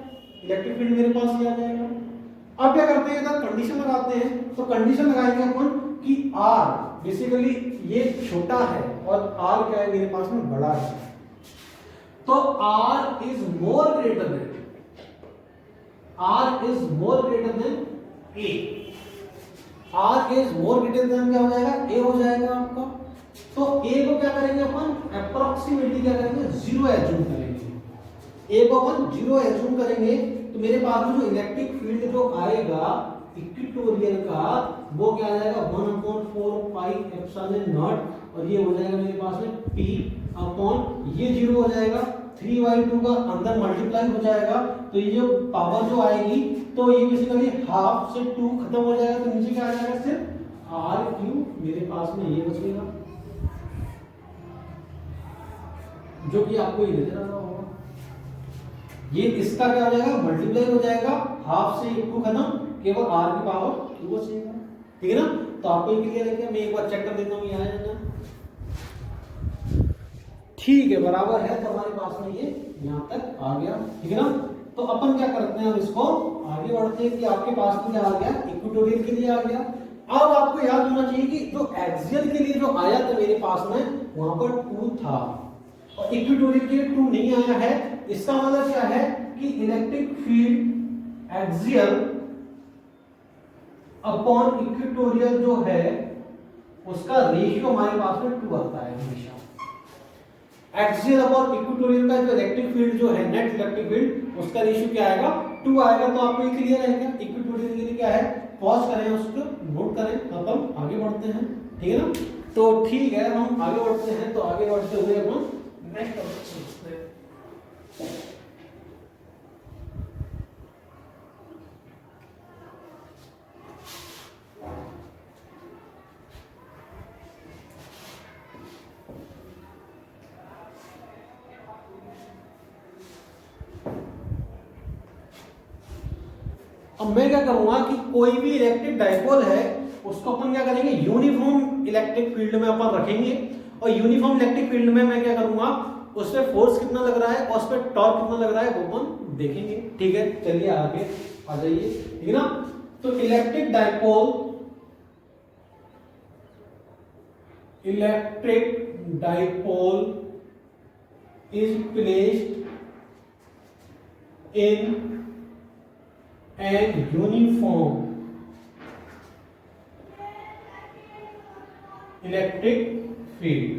इलेक्ट्रिक फील्ड मेरे पास ये आ जाएगा। अब क्या करते हैं इधर कंडीशन लगाते हैं। तो कंडीशन लगाएंगे अपन कि आर बेसिकली ये छोटा है और आर क्या है मेरे पास में बड़ा है। तो R is more greater than A. R is more greater than क्या हो जाएगा? ए हो जाएगा आपका। तो ए को क्या करेंगे अपन अप्रोक्सीमेटली क्या करेंगे 0 एज्यूम करेंगे। ए को अपन 0 एज्यूम करेंगे तो मेरे पास में जो इलेक्ट्रिक फील्ड जो आएगा इक्वेटोरियल का वो क्या आ जाएगा 1/4 पाई एप्सिलॉन नॉट और ये हो जाएगा मेरे पास में p अपॉन ये 0 हो जाएगा 3/2 का अंदर मल्टीप्लाई हो जाएगा। तो ये जो पावर जो आएगी तो ये बेसिकली हाफ से 2 खत्म हो जाएगा तो नीचे क्या आ जाएगा सिर्फ r क्यूब मेरे पास में ये बचेगा जो कि आपको ये नजर आ रहा होगा। ये इसका क्या हो जाएगा मल्टीप्लाई हो जाएगा हाफ से 2 खत्म केवल r की पावर 2 बचेगा। ठीक है ना? तो आपको ये क्लियर है क्या? मैं एक बार चेक कर देता हूँ यहाँ है ना। ठीक है बराबर है तो हमारे पास में ये यहाँ तक आ गया। ठीक है ना? तो अपन क्या करते हैं अब इसको आगे बढ़ते हैं कि आपके पास में क्या आ गया इक्वेटोरियल के लिए आ गया। अब आपको याद होना चाहिए कि जो एक्सियल के लिए जो आया था मेरे पास में वहां पर 2 था और इक्वेटोरियल के लिए 2 नहीं आया है। इसका मतलब क्या है कि electric field axial upon equatorial जो है उसका रेशियो हमारे पास में 2 आता है हमेशा। एक्सियल अपॉन इक्वेटोरियल का जो इलेक्ट्रिक फील्ड जो है नेट इलेक्ट्रिक फील्ड उसका रेशियो क्या आएगा 2 आएगा। तो आपको ये क्लियर है क्या? इक्वेटोरियल के लिए क्या है पॉज करें उसको नोट करें अब हम आगे बढ़ते हैं। ठीक है ना? तो ठीक है हम आगे बढ़ते हैं। तो आगे बढ़ते हुए हम नेक्स्ट टॉपिक समझते हैं। अब मैं क्या करूंगा कि कोई भी इलेक्ट्रिक डाइपोल है उसको अपन क्या करेंगे यूनिफॉर्म इलेक्ट्रिक फील्ड में अपन रखेंगे और यूनिफॉर्म इलेक्ट्रिक फील्ड में मैं क्या करूंगा उस पर फोर्स कितना लग रहा है और उस पर टॉर्क कितना लग रहा है वो अपन देखेंगे। ठीक है चलिए आगे आ जाइए। ठीक है ना? तो electric dipole is placed in and uniform electric field.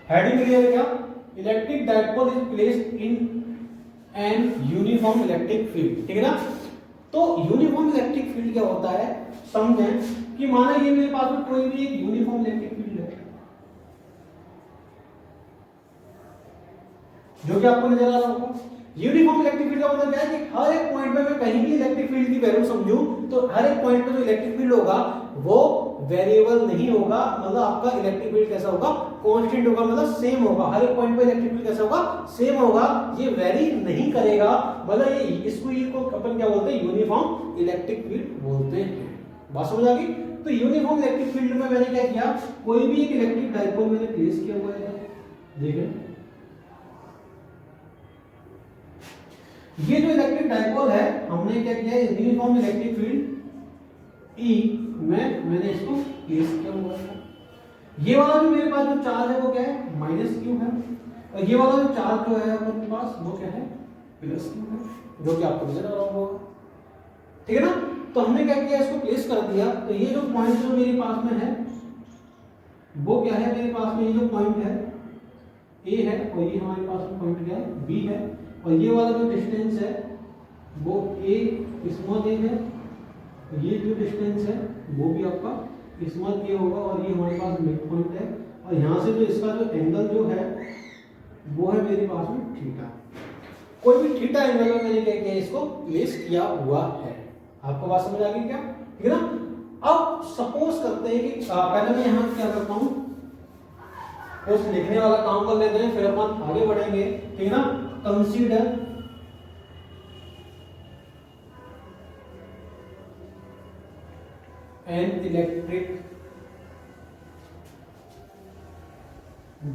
Heading clear है क्या? Electric dipole is placed in an uniform electric field. ठीक है ना? तो यूनिफॉर्म इलेक्ट्रिक फील्ड क्या होता है समझें कि माना ये मेरे पास में कोई भी एक यूनिफॉर्म इलेक्ट्रिक फील्ड है जो कि आपको नजर आ रहा होगा। यूनिफॉर्म इलेक्ट्रिक फील्ड का मतलब क्या है कि हर एक पॉइंट पे मैं कहीं भी इलेक्ट्रिक फील्ड की वैल्यू समझूं तो हर एक पॉइंट पे जो इलेक्ट्रिक फील्ड होगा वो वेरिएबल नहीं होगा। मतलब आपका इलेक्ट्रिक फील्ड कैसा होगा कांस्टेंट होगा मतलब सेम होगा। हर एक पॉइंट पे इलेक्ट्रिक फील्ड कैसा होगा सेम होगा। ये वेरी नहीं करेगा। मतलब ये इसको अपन क्या बोलते हैं यूनिफॉर्म इलेक्ट्रिक फील्ड बोलते हैं। बात समझ आ गई? तो यूनिफॉर्म इलेक्ट्रिक फील्ड में मैंने क्या किया कोई भी एक इलेक्ट्रिक डाइपोल मैंने प्लेस किया हुआ है। देखें ये जो इलेक्ट्रिक डाइपोल है हमने क्या किया यूनिफॉर्म इलेक्ट्रिक फील्ड ई में मैंने इसको प्लेस किया हुआ है। ये वाला जो मेरे पास जो चार्ज है वो क्या है -q है और ये वाला जो चार्ज जो है अपने पास वो क्या है +q है जो कि आपको नजर आ रहा होगा। ठीक है ना? तो हमने क्या किया इसको प्लेस कर दिया। तो ये जो पॉइंट जो मेरे पास में है वो क्या है मेरे पास में ये जो पॉइंट है ए है और ये हमारे पास में पॉइंट क्या है बी है और ये वाला जो डिस्टेंस है वो ए स्मॉल ए है। ये जो डिस्टेंस है वो भी आपका स्मॉल ए होगा और ये हमारे पास मिड पॉइंट है और यहाँ से जो इसका जो एंगल जो है वो है मेरे पास में थीटा। कोई भी थीटा एंगल में मैंने क्या किया, इसको प्लेस किया हुआ है। आपको बात समझ आ गई क्या? ठीक है ना। अब सपोज करते हैं कि पहले मैं यहाँ क्या करता हूँ, उस लिखने वाला काम कर लेते हैं, फिर अपन आगे बढ़ेंगे। ठीक है ना। Consider an electric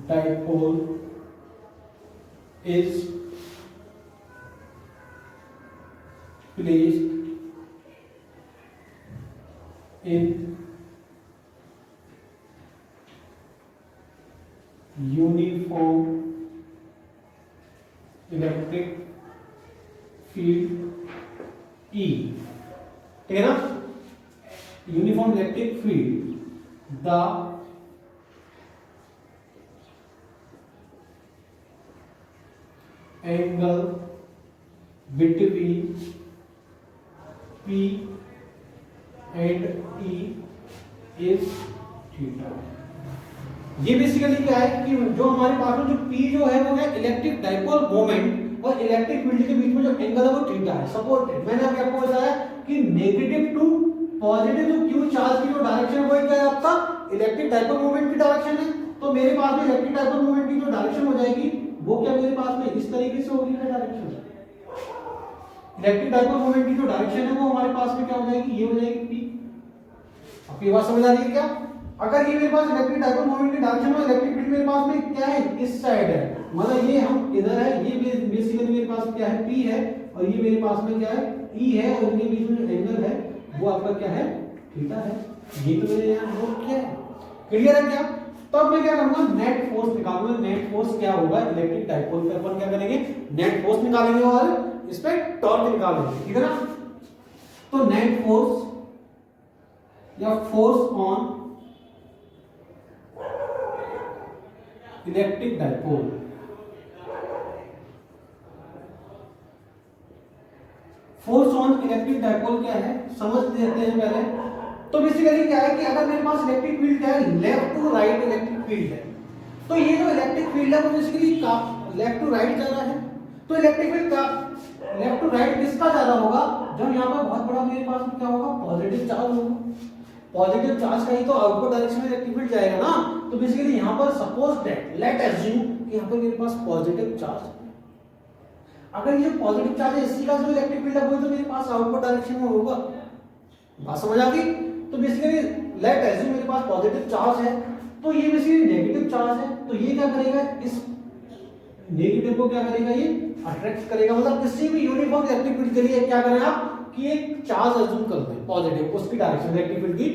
dipole is placed in uniform electric field E, ठीक है ना। Uniform electric field the angle between P and E is theta। ये बेसिकली क्या है कि जो हमारे पास में जो P जो है वो है इलेक्ट्रिक डाइपोल मोमेंट और इलेक्ट्रिक फील्ड के बीच में जो एंगल है वो थीटा है, सपोर्टेड। मैंने अभी आपको बताया कि नेगेटिव टू पॉजिटिव जो क्यू चार्ज की जो डायरेक्शन वो क्या है आपका इलेक्ट्रिक डाइपोल मोमेंट की डायरेक्शन है। तो मेरे पास में इलेक्ट्रिक डाइपोल मोमेंट की जो डायरेक्शन हो जाएगी वो क्या मेरे पास में इस तरीके से होगी डायरेक्शन। इलेक्ट्रिक डाइपोल मोमेंट की जो डायरेक्शन है वो हमारे पास में क्या हो जाएगी, ये हो जाएगी P। आपकी बात समझ आ रही है क्या? अगर ये मेरे पास इलेक्ट्रिक डाइपोल मोमेंट की डायरेक्शन और इलेक्ट्रिक फील्ड मेरे पास में क्या है, इस साइड है, मतलब ये हम इधर है, ये बेसिकली मेरे पास क्या है P है, और ये मेरे पास में क्या है E है, और इनके बीच में जो एंगल है वो आपका क्या है, थीटा है। ये तो मेरे यहाँ नोट किया है। क्लियर है क्या? तो अब मैं क्या करूंगा, नेट फोर्स निकालूंगा। नेट फोर्स क्या होगा इलेक्ट्रिक डाइपोल पे, अपन क्या करेंगे, नेट फोर्स निकालेंगे और इस पे टॉर्क निकालेंगे। ठीक है ना। तो नेट फोर्स या force on electric dipole, force on electric dipole क्या है समझ लेते हैं पहले। तो बेसिकली क्या है कि अगर मेरे पास इलेक्ट्रिक फील्ड क्या है, left to right electric field है, तो ये जो इलेक्ट्रिक फील्ड है वो बेसिकली लेफ्ट टू राइट जा रहा है। तो इलेक्ट्रिक फील्ड का लेफ्ट टू राइट किसका ज्यादा होगा, जब यहाँ पर बहुत बड़ा मेरे पास क्या होगा, पॉजिटिव चार्ज होगा। पॉजिटिव चार्ज का ही तो आउटपुट डायरेक्शन में इलेक्ट्रिक फील्ड जाएगा ना। तो बेसिकली यहाँ पर सपोज दैट लेट अज्यूम कि यहाँ पर मेरे पास पॉजिटिव चार्ज है। अगर ये पॉजिटिव चार्ज है, इसी का जो इलेक्ट्रिक फील्ड है वो तो मेरे पास आउटपुट डायरेक्शन में होगा। बात समझ आ गई? तो बेसिकली लेट अज्यूम मेरे पास पॉजिटिव चार्ज है, तो ये बेसिकली नेगेटिव चार्ज है, तो ये क्या करेगा, इस नेगेटिव को क्या करेगा, ये अट्रैक्ट करेगा। मतलब किसी भी यूनिफॉर्म इलेक्ट्रिक फील्ड के लिए क्या करें आप कि एक चार्ज अज्यूम कर दें पॉजिटिव, उसकी डायरेक्शन इलेक्ट्रिक फील्ड की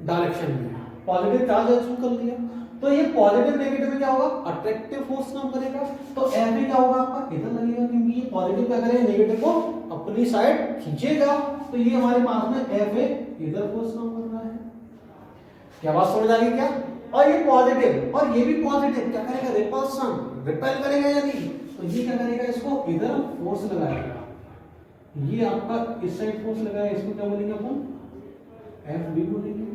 डायरेक्शन में पॉजिटिव चार्ज अज्यूम कर लिया। तो ये पॉजिटिव नेगेटिव में क्या होगा, अट्रैक्टिव फोर्स काम करेगा। तो एफ भी क्या होगा आपका इधर लगेगा, क्योंकि ये पॉजिटिव क्या करेगा, नेगेटिव को अपनी साइड खींचेगा। तो ये हमारे पास में एफ है, इधर फोर्स काम कर रहा है। क्या बात समझ आ गई क्या? और ये पॉजिटिव और ये भी पॉजिटिव क्या करेगा, रिपल्सन, रिपेल करेगा या नहीं। तो ये क्या करेगा, इसको इधर फोर्स लगाएगा। ये आपका इस साइड फोर्स लगाएगा, इसको क्या बोलेंगे अपन, एफ बी बोलेंगे।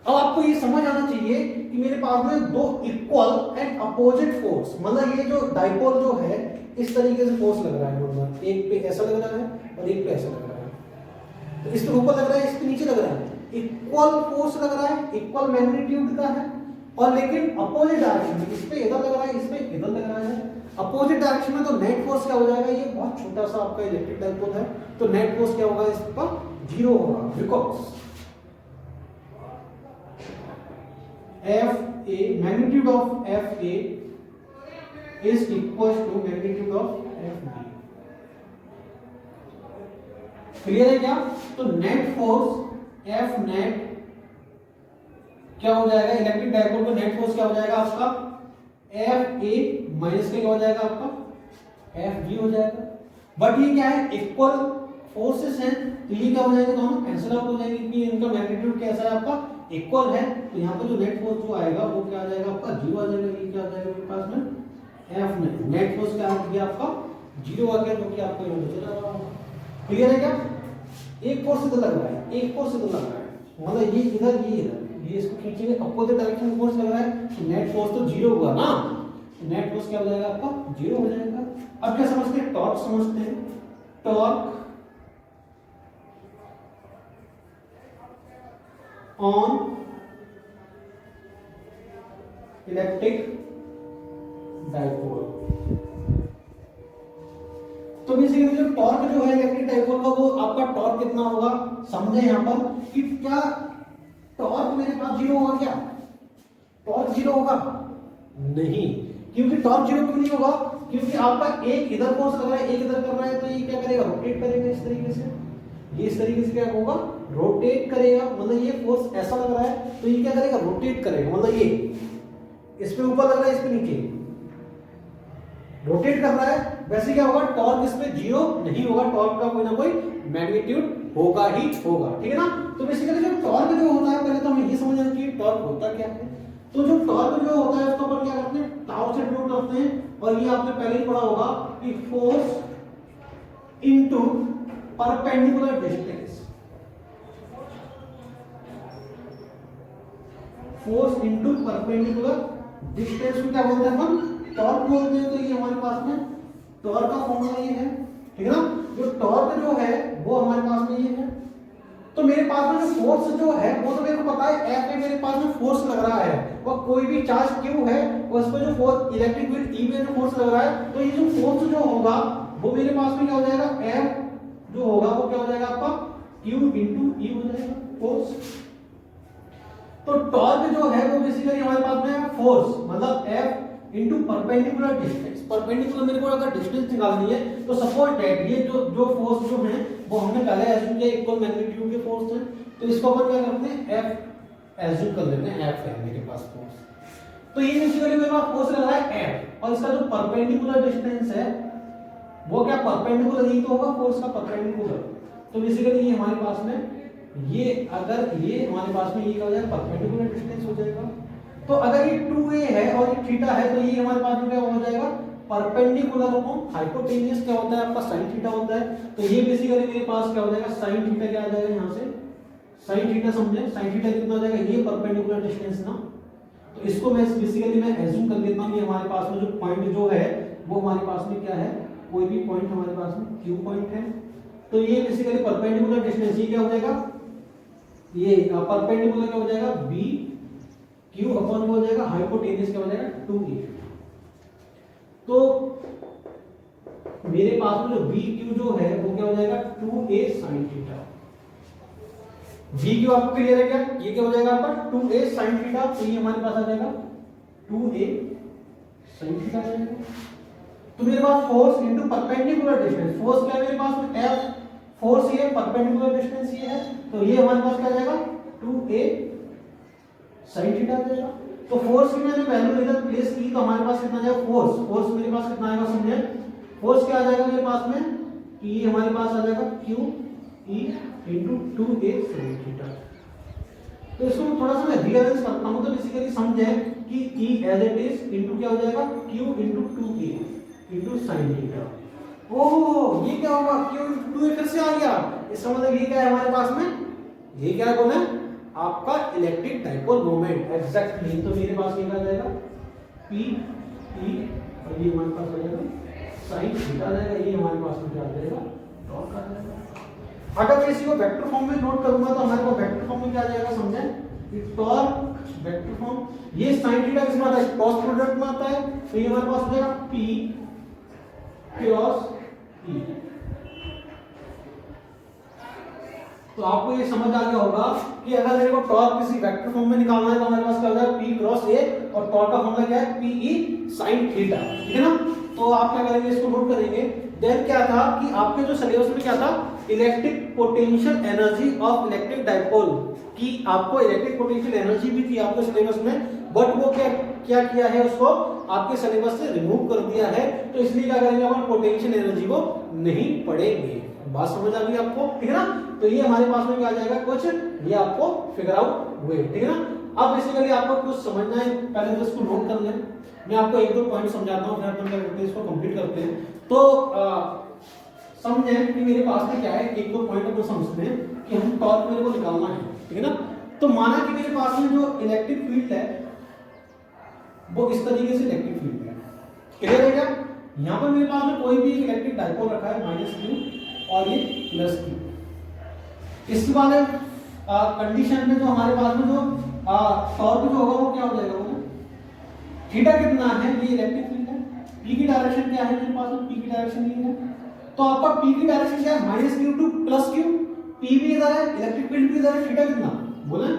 अब आपको ये समझ आना चाहिए कि मेरे पास में दो इक्वल एंड अपोजिट फोर्स, मतलब ये जो डाइपोल जो है इस तरीके से फोर्स लग रहा है, मतलब एक पे ऐसा लग रहा है और एक पे ऐसा लग रहा है। तो इस पे ऊपर लग रहा है, इस पे नीचे लग रहा है, इक्वल फोर्स लग रहा है, इक्वल मैग्नीट्यूड का है, और लेकिन अपोजिट डायरेक्शन में, इस पे इधर लग रहा है, इस पे इधर लग रहा है। अपोजिट डायरेक्शन में तो नेट फोर्स क्या हो जाएगा, ये बहुत छोटा सा आपका इलेक्ट्रिक डाइपोल है, तो नेट फोर्स क्या होगा, इस पर जीरो होगा, because F A magnitude of F A is equal to magnitude of F B. Clear है क्या? तो नेट फोर्स एफ नेट क्या हो जाएगा, इलेक्ट्रिक डाइपोल का नेट फोर्स क्या हो जाएगा आपका, एफ ए माइनस क्या हो जाएगा आपका, एफ बी हो जाएगा। बट ये क्या है, इक्वल फोर्सेस हैं, तो ये क्या हो जाएगा, दोनों कैंसिल आउट हो जाएंगे क्योंकि इनका मैग्नीट्यूड कैसा है आपका, इक्वल है। तो यहाँ पर जो नेट फोर्स जो आएगा वो क्या आ जाएगा आपका, जीरो आ जाएगा। ये क्या आ जाएगा मेरे पास में, एफ में नेट फोर्स क्या आ गया आपका, जीरो आ गया, जो कि आपको यहाँ नजर आ रहा होगा। क्लियर है क्या? एक फोर्स इधर लग रहा है, एक फोर्स इधर लग रहा है, मतलब ये इधर, ये इधर, ये इसको खींचेंगे, अपोजिट डायरेक्शन में फोर्स लग रहा है, तो नेट फोर्स तो जीरो हुआ ना, नेट फोर्स क्या हो जाएगा आपका, जीरो हो जाएगा। अब क्या समझते हैं, टॉर्क समझते हैं। Torque on electric dipole. तो बेसिकली जो टॉर्क जो है इलेक्ट्रिक डाइपोल का, वो आपका टॉर्क कितना होगा, समझे यहां पर कि क्या टॉर्क मेरे पास जीरो होगा, क्या टॉर्क जीरो होगा, नहीं, क्योंकि टॉर्क जीरो क्यों नहीं होगा, क्योंकि आपका एक इधर फोर्स लग रहा है, एक इधर कर रहा है, तो ये क्या करेगा, रोटेट करेगा इस तरीके से, ये इस तरीके से क्या होगा, रोटेट करेगा, मतलब ये फोर्स ऐसा लग रहा है तो ये क्या करेगा, रोटेट करेगा, मतलब ये इस पे ऊपर लग रहा है, इस पे नीचे रोटेट कर रहा है, वैसे क्या होगा, टॉर्क इसमें जीरो नहीं होगा, टॉर्क का कोई ना कोई मैग्नीट्यूड होगा ही होगा, ठीक है ना। तो बेसिकली जो टॉर्क जो होता है, पहले तो हमें ये समझना चाहिए टॉर्क होता क्या है। तो जो टॉर्क जो होता है उसको अपन क्या करते हैं, टाउ से डिनोट करते हैं, और ये आपने पहले ही पढ़ा होगा कि force into perpendicular distance, force into perpendicular distance को क्या बोलते हैं अपन, टॉर्क बोलते हैं। तो ये हमारे पास में टॉर्क का फॉर्मूला ये है, ठीक है ना। जो टॉर्क जो है वो हमारे पास में ये है। तो मेरे पास में जो फोर्स जो है वो तो मेरे को पता है, एफ पे मेरे पास में फोर्स लग रहा है, और कोई भी चार्ज क्यू है और उस पर जो फोर्स इलेक्ट्रिक फील्ड ई में जो फोर्स लग रहा है, तो ये जो फोर्स जो होगा वो मेरे पास में क्या हो जाएगा, एफ जो होगा वो क्या हो जाएगा आपका, क्यू इंटू ई हो जाएगा फोर्स। तो टॉर्क जो है वो बेसिकली हमारे पास में फोर्स मतलब F into perpendicular distance. Perpendicular मेरे को अगर डिस्टेंस निकालनी है तो सपोज दैट ये जो फोर्स जो है वो हमने पहले एज्यूम किया इक्वल मैग्नीट्यूड के फोर्स थे, तो इसको अपन क्या करते हैं, एफ एज्यूम कर लेते हैं, एफ है मेरे पास फोर्स। तो ये बेसिकली मेरे पास फोर्स लग रहा है एफ, और इसका जो परपेंडिकुलर डिस्टेंस है वो क्या परपेंडिकुलर ही तो होगा फोर्स का, परपेंडिकुलर। तो बेसिकली ये हमारे पास में ये अगर ये हमारे पास में ये क्या हो जाएगा, परपेंडिकुलर डिस्टेंस हो जाएगा। तो अगर ये 2a है और ये थीटा है तो ये हमारे पास में क्या हो जाएगा, परपेंडिकुलर को हाइपोटेनियस क्या होता है आपका साइन थीटा होता है। तो ये बेसिकली मेरे पास क्या हो जाएगा, साइन थीटा क्या आ जाएगा यहाँ से, साइन थीटा समझे, साइन थीटा कितना हो जाएगा, ये परपेंडिकुलर डिस्टेंस ना। तो इसको मैं बेसिकली मैं एज्यूम कर लेता हूँ, ये हमारे पास में जो पॉइंट जो है वो हमारे पास में क्या है, कोई भी पॉइंट हमारे पास में क्यू पॉइंट है। तो ये बेसिकली परपेंडिकुलर डिस्टेंस ये क्या हो जाएगा, ये परपेंडिकुलर क्या हो जाएगा, बी क्यू अपॉन हो जाएगा हाइपोटेनियस क्या हो जाएगा 2a। तो मेरे पास में जो बी क्यू जो है वो क्या हो जाएगा 2a sin theta. B Q आपको क्लियर है क्या, ये क्या हो जाएगा आपका 2a sin थीटा। तो ये हमारे पास आ जाएगा 2a sin थीटा आ जाएगा। तो मेरे पास force into perpendicular distance, force क्या है मेरे पास में F, फोर्स ये परपेंडिकुलर डिस्टेंस ये है, तो ये हमारे पास क्या आ जाएगा 2a sin थीटा आ जाएगा। तो फोर्स की मैंने वैल्यू इधर प्लेस की तो हमारे पास कितना आ जाएगा, फोर्स मेरे पास कितना आएगा समझे, फोर्स क्या आ जाएगा मेरे पास में कि ये हमारे पास आ जाएगा q e into 2a sin theta. तो इसको थोड़ा सा मैं रीअरेंज करता हूं, तो बेसिकली समझे कि e as it is into क्या हो जाएगा q into 2a into sin theta. ओह ये क्या होगा, q into 2a फिर से आ गया, इसका मतलब ये क्या है हमारे पास में, ये क्या है बोले आपका इलेक्ट्रिक डाइपोल मोमेंट एग्जैक्टली। तो मेरे पास ये क्या आ जाएगा p e और ये हमारे पास आ जाएगा sin थीटा आ जाएगा, ये हमारे पास में क्या आ जाएगा टॉर्क आ जाएगा। अगर मैं इसी को वेक्टर फॉर्म में नोट करूंगा तो हमारे पास वेक्टर फॉर्म में क्या आ जाएगा समझे, टॉर्क वेक्टर फॉर्म, ये sin थीटा किसमें आता है, क्रॉस प्रोडक्ट में आता है, तो ये हमारे पास हो जाएगा p क्रॉस e। तो आपको ये समझ आ गया होगा कि अगर मेरे को टॉर्क किसी वेक्टर फॉर्म में निकालना है तो हमारे पास क्या हो जाएगा p क्रॉस a, और टॉर्क का फॉर्मूला क्या है p e sin थीटा, ठीक है ना। तो आप क्या करेंगे, इसको नोट करेंगे। देन क्या था कि आपके जो सिलेबस में क्या था, electric potential energy of electric dipole की, आपको इलेक्ट्रिक पोटेंशियल एनर्जी भी थी आपके सिलेबस में, बट वो क्या किया है, उसको आपके सिलेबस से रिमूव कर दिया है। तो इसलिए क्या करेंगे अपन, पोटेंशियल एनर्जी को नहीं पढ़ेंगे। बात समझ आ गई आपको, ठीक है ना। तो ये हमारे पास में क्या आ जाएगा कुछ, ये आपको फिगर आउट हुए, ठीक है ना। अब बेसिकली आपको कुछ समझना है, पहले तो इसको नोट कर लें, मैं आपको एक दो पॉइंट समझाता हूँ, फिर अपन क्या करते हैं इसको कंप्लीट करते हैं। तो समझें कि मेरे पास में क्या है, एक दो पॉइंट अपन समझते हैं कि हम टॉर्क मेरे को निकालना है, ठीक है ना। तो माना कि मेरे पास में जो इलेक्ट्रिक फील्ड है वो इस तरीके से इलेक्ट्रिक फील्ड है, क्लियर है क्या? यहाँ पर मेरे पास में कोई भी इलेक्ट्रिक डाइपोल रखा है -q और ये +q। इसके बाद कंडीशन में जो हमारे पास में जो टॉर्क जो होगा वो क्या हो जाएगा, वो थीटा कितना है, ये इलेक्ट्रिक फील्ड है। p की डायरेक्शन क्या है मेरे पास में, p की डायरेक्शन ये है, तो आपका p की डायरेक्शन क्या है, -q टू +q। p भी इधर है, इलेक्ट्रिक फील्ड भी इधर है, थीटा कितना बोले,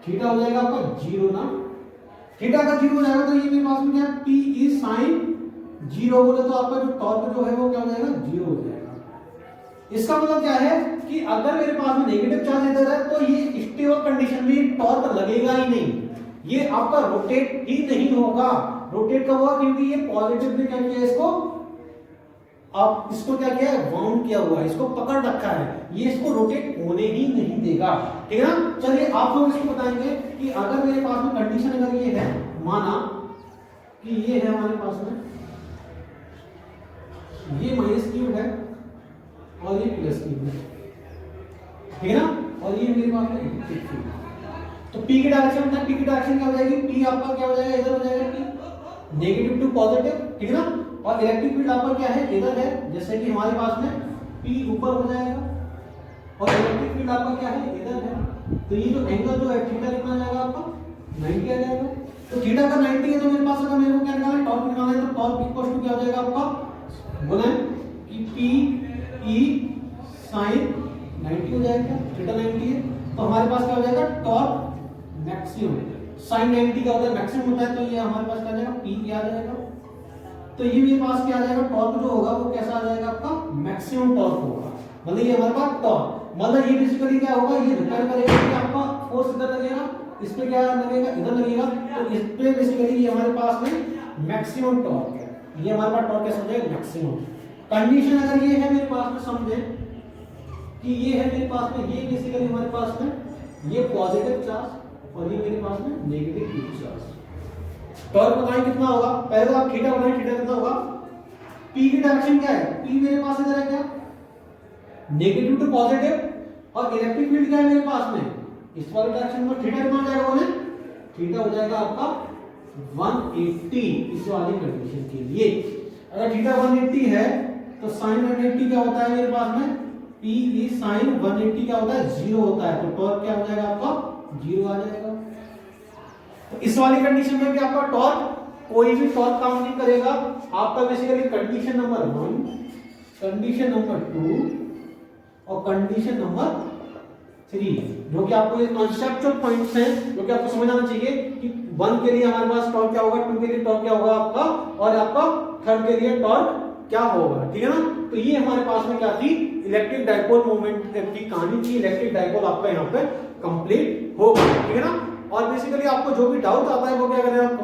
थीटा हो जाएगा आपका 0 ना। थीटा का 0 हो जाएगा तो ये मेरे पास में क्या है, p इज साइन 0 बोले तो आपका जो टॉर्क जो है वो क्या हो जाएगा, 0 हो जाएगा। इसका मतलब क्या है कि अगर मेरे पास में नेगेटिव चार्ज इधर है तो ये स्टेबल कंडीशन में टॉर्क लगेगा ही नहीं, ये आपका रोटेट ही नहीं होगा। रोटेट कब होगा, क्योंकि ये पॉजिटिव ने क्या किया, इसको आप इसको क्या किया है, बाउंड किया हुआ है, इसको पकड़ रखा है, ये इसको रोटेट होने ही नहीं देगा, ठीक है ना। चलिए आप लोग इसको बताएंगे कि अगर मेरे पास में कंडीशन अगर ये है, माना कि ये है हमारे पास में, ये -q है और ये +q है, ठीक है ना, और ये मेरे पास में इलेक्ट्रिक फील्ड है। तो p की डायरेक्शन है, p की डायरेक्शन क्या हो जाएगी, p आपका क्या हो जाएगा, इधर हो जाएगा p नेगेटिव टू पॉजिटिव, ठीक है ना। और इलेक्ट्रिक फील्ड आपका क्या है, इधर है, जैसे कि हमारे पास में p ऊपर हो जाएगा और इलेक्ट्रिक फील्ड आपका क्या है, इधर है। तो ये जो एंगल जो है थीटा कितना आ जाएगा आपका, 90 आ जाएगा। तो थीटा का 90 है तो मेरे पास अगर मेरे को क्या निकालना है, टॉर्क निकालना है, तो टॉर्क इक्वल टू क्या हो जाएगा आपका, बोला है कि p e sin 90 हो जाएगा, थीटा 90 है तो हमारे पास क्या हो जाएगा, टॉर्क मैक्सिमम। sin 90 का होता है मैक्सिमम होता है, तो ये हमारे पास क्या आ जाएगा, p क्या आ जाएगा। तो ये मेरे पास क्या आ जाएगा, टॉर्क जो होगा वो कैसा आ जाएगा आपका, मैक्सिमम टॉर्क होगा। मतलब ये हमारे पास टॉर्क, मतलब ये बेसिकली क्या होगा, ये रिपेयर करेगा कि आपका फोर्स इधर लगेगा, इस पे क्या लगेगा, इधर लगेगा, तो इस पे बेसिकली ये हमारे पास में मैक्सिमम टॉर्क है। ये हमारे पास टॉर्क कैसा हो जाएगा, मैक्सिमम। कंडीशन अगर ये है मेरे पास में, समझे कि ये है मेरे पास में, ये बेसिकली हमारे पास में ये पॉजिटिव चार्ज और ये मेरे पास में नेगेटिव चार्ज। टॉर्क बताएं कितना होगा, पहले तो आप थीटा बनाएं, थीटा कितना होगा, p की डायरेक्शन क्या है, p मेरे पास इधर है क्या, नेगेटिव टू पॉजिटिव, और इलेक्ट्रिक फील्ड क्या है मेरे पास में, इस वाली डायरेक्शन में, थीटा कितना हो जाएगा, बोले थीटा हो जाएगा आपका 180 इस वाली कंडीशन के लिए। अगर थीटा 180 है तो sin 180 क्या होता है मेरे पास में, p is sin 180 क्या होता है, 0 होता है, तो टॉर्क क्या हो जाएगा आपका, 0 आ जाएगा। तो इस वाली कंडीशन में भी आपका टॉर्क, कोई भी टॉर्क काम नहीं करेगा। आपका basically condition number 1, condition number 2 और कंडीशन नंबर 3, जो कि आपको ये कॉन्सेप्चुअल पॉइंट्स हैं जो कि आपको समझ आना चाहिए कि 1 के लिए हमारे पास टॉर्क क्या होगा, 2 के लिए टॉर्क क्या होगा आपका, और आपका 3rd के लिए टॉर्क क्या होगा, ठीक है ना। तो ये हमारे पास में क्या थी, इलेक्ट्रिक डाइपोल मोमेंट की कहानी थी। इलेक्ट्रिक डाइपोल आपका यहाँ पे कंप्लीट हो गया, ठीक है ना। और बेसिकली आपको जो भी डाउट आता है वो क्या करें,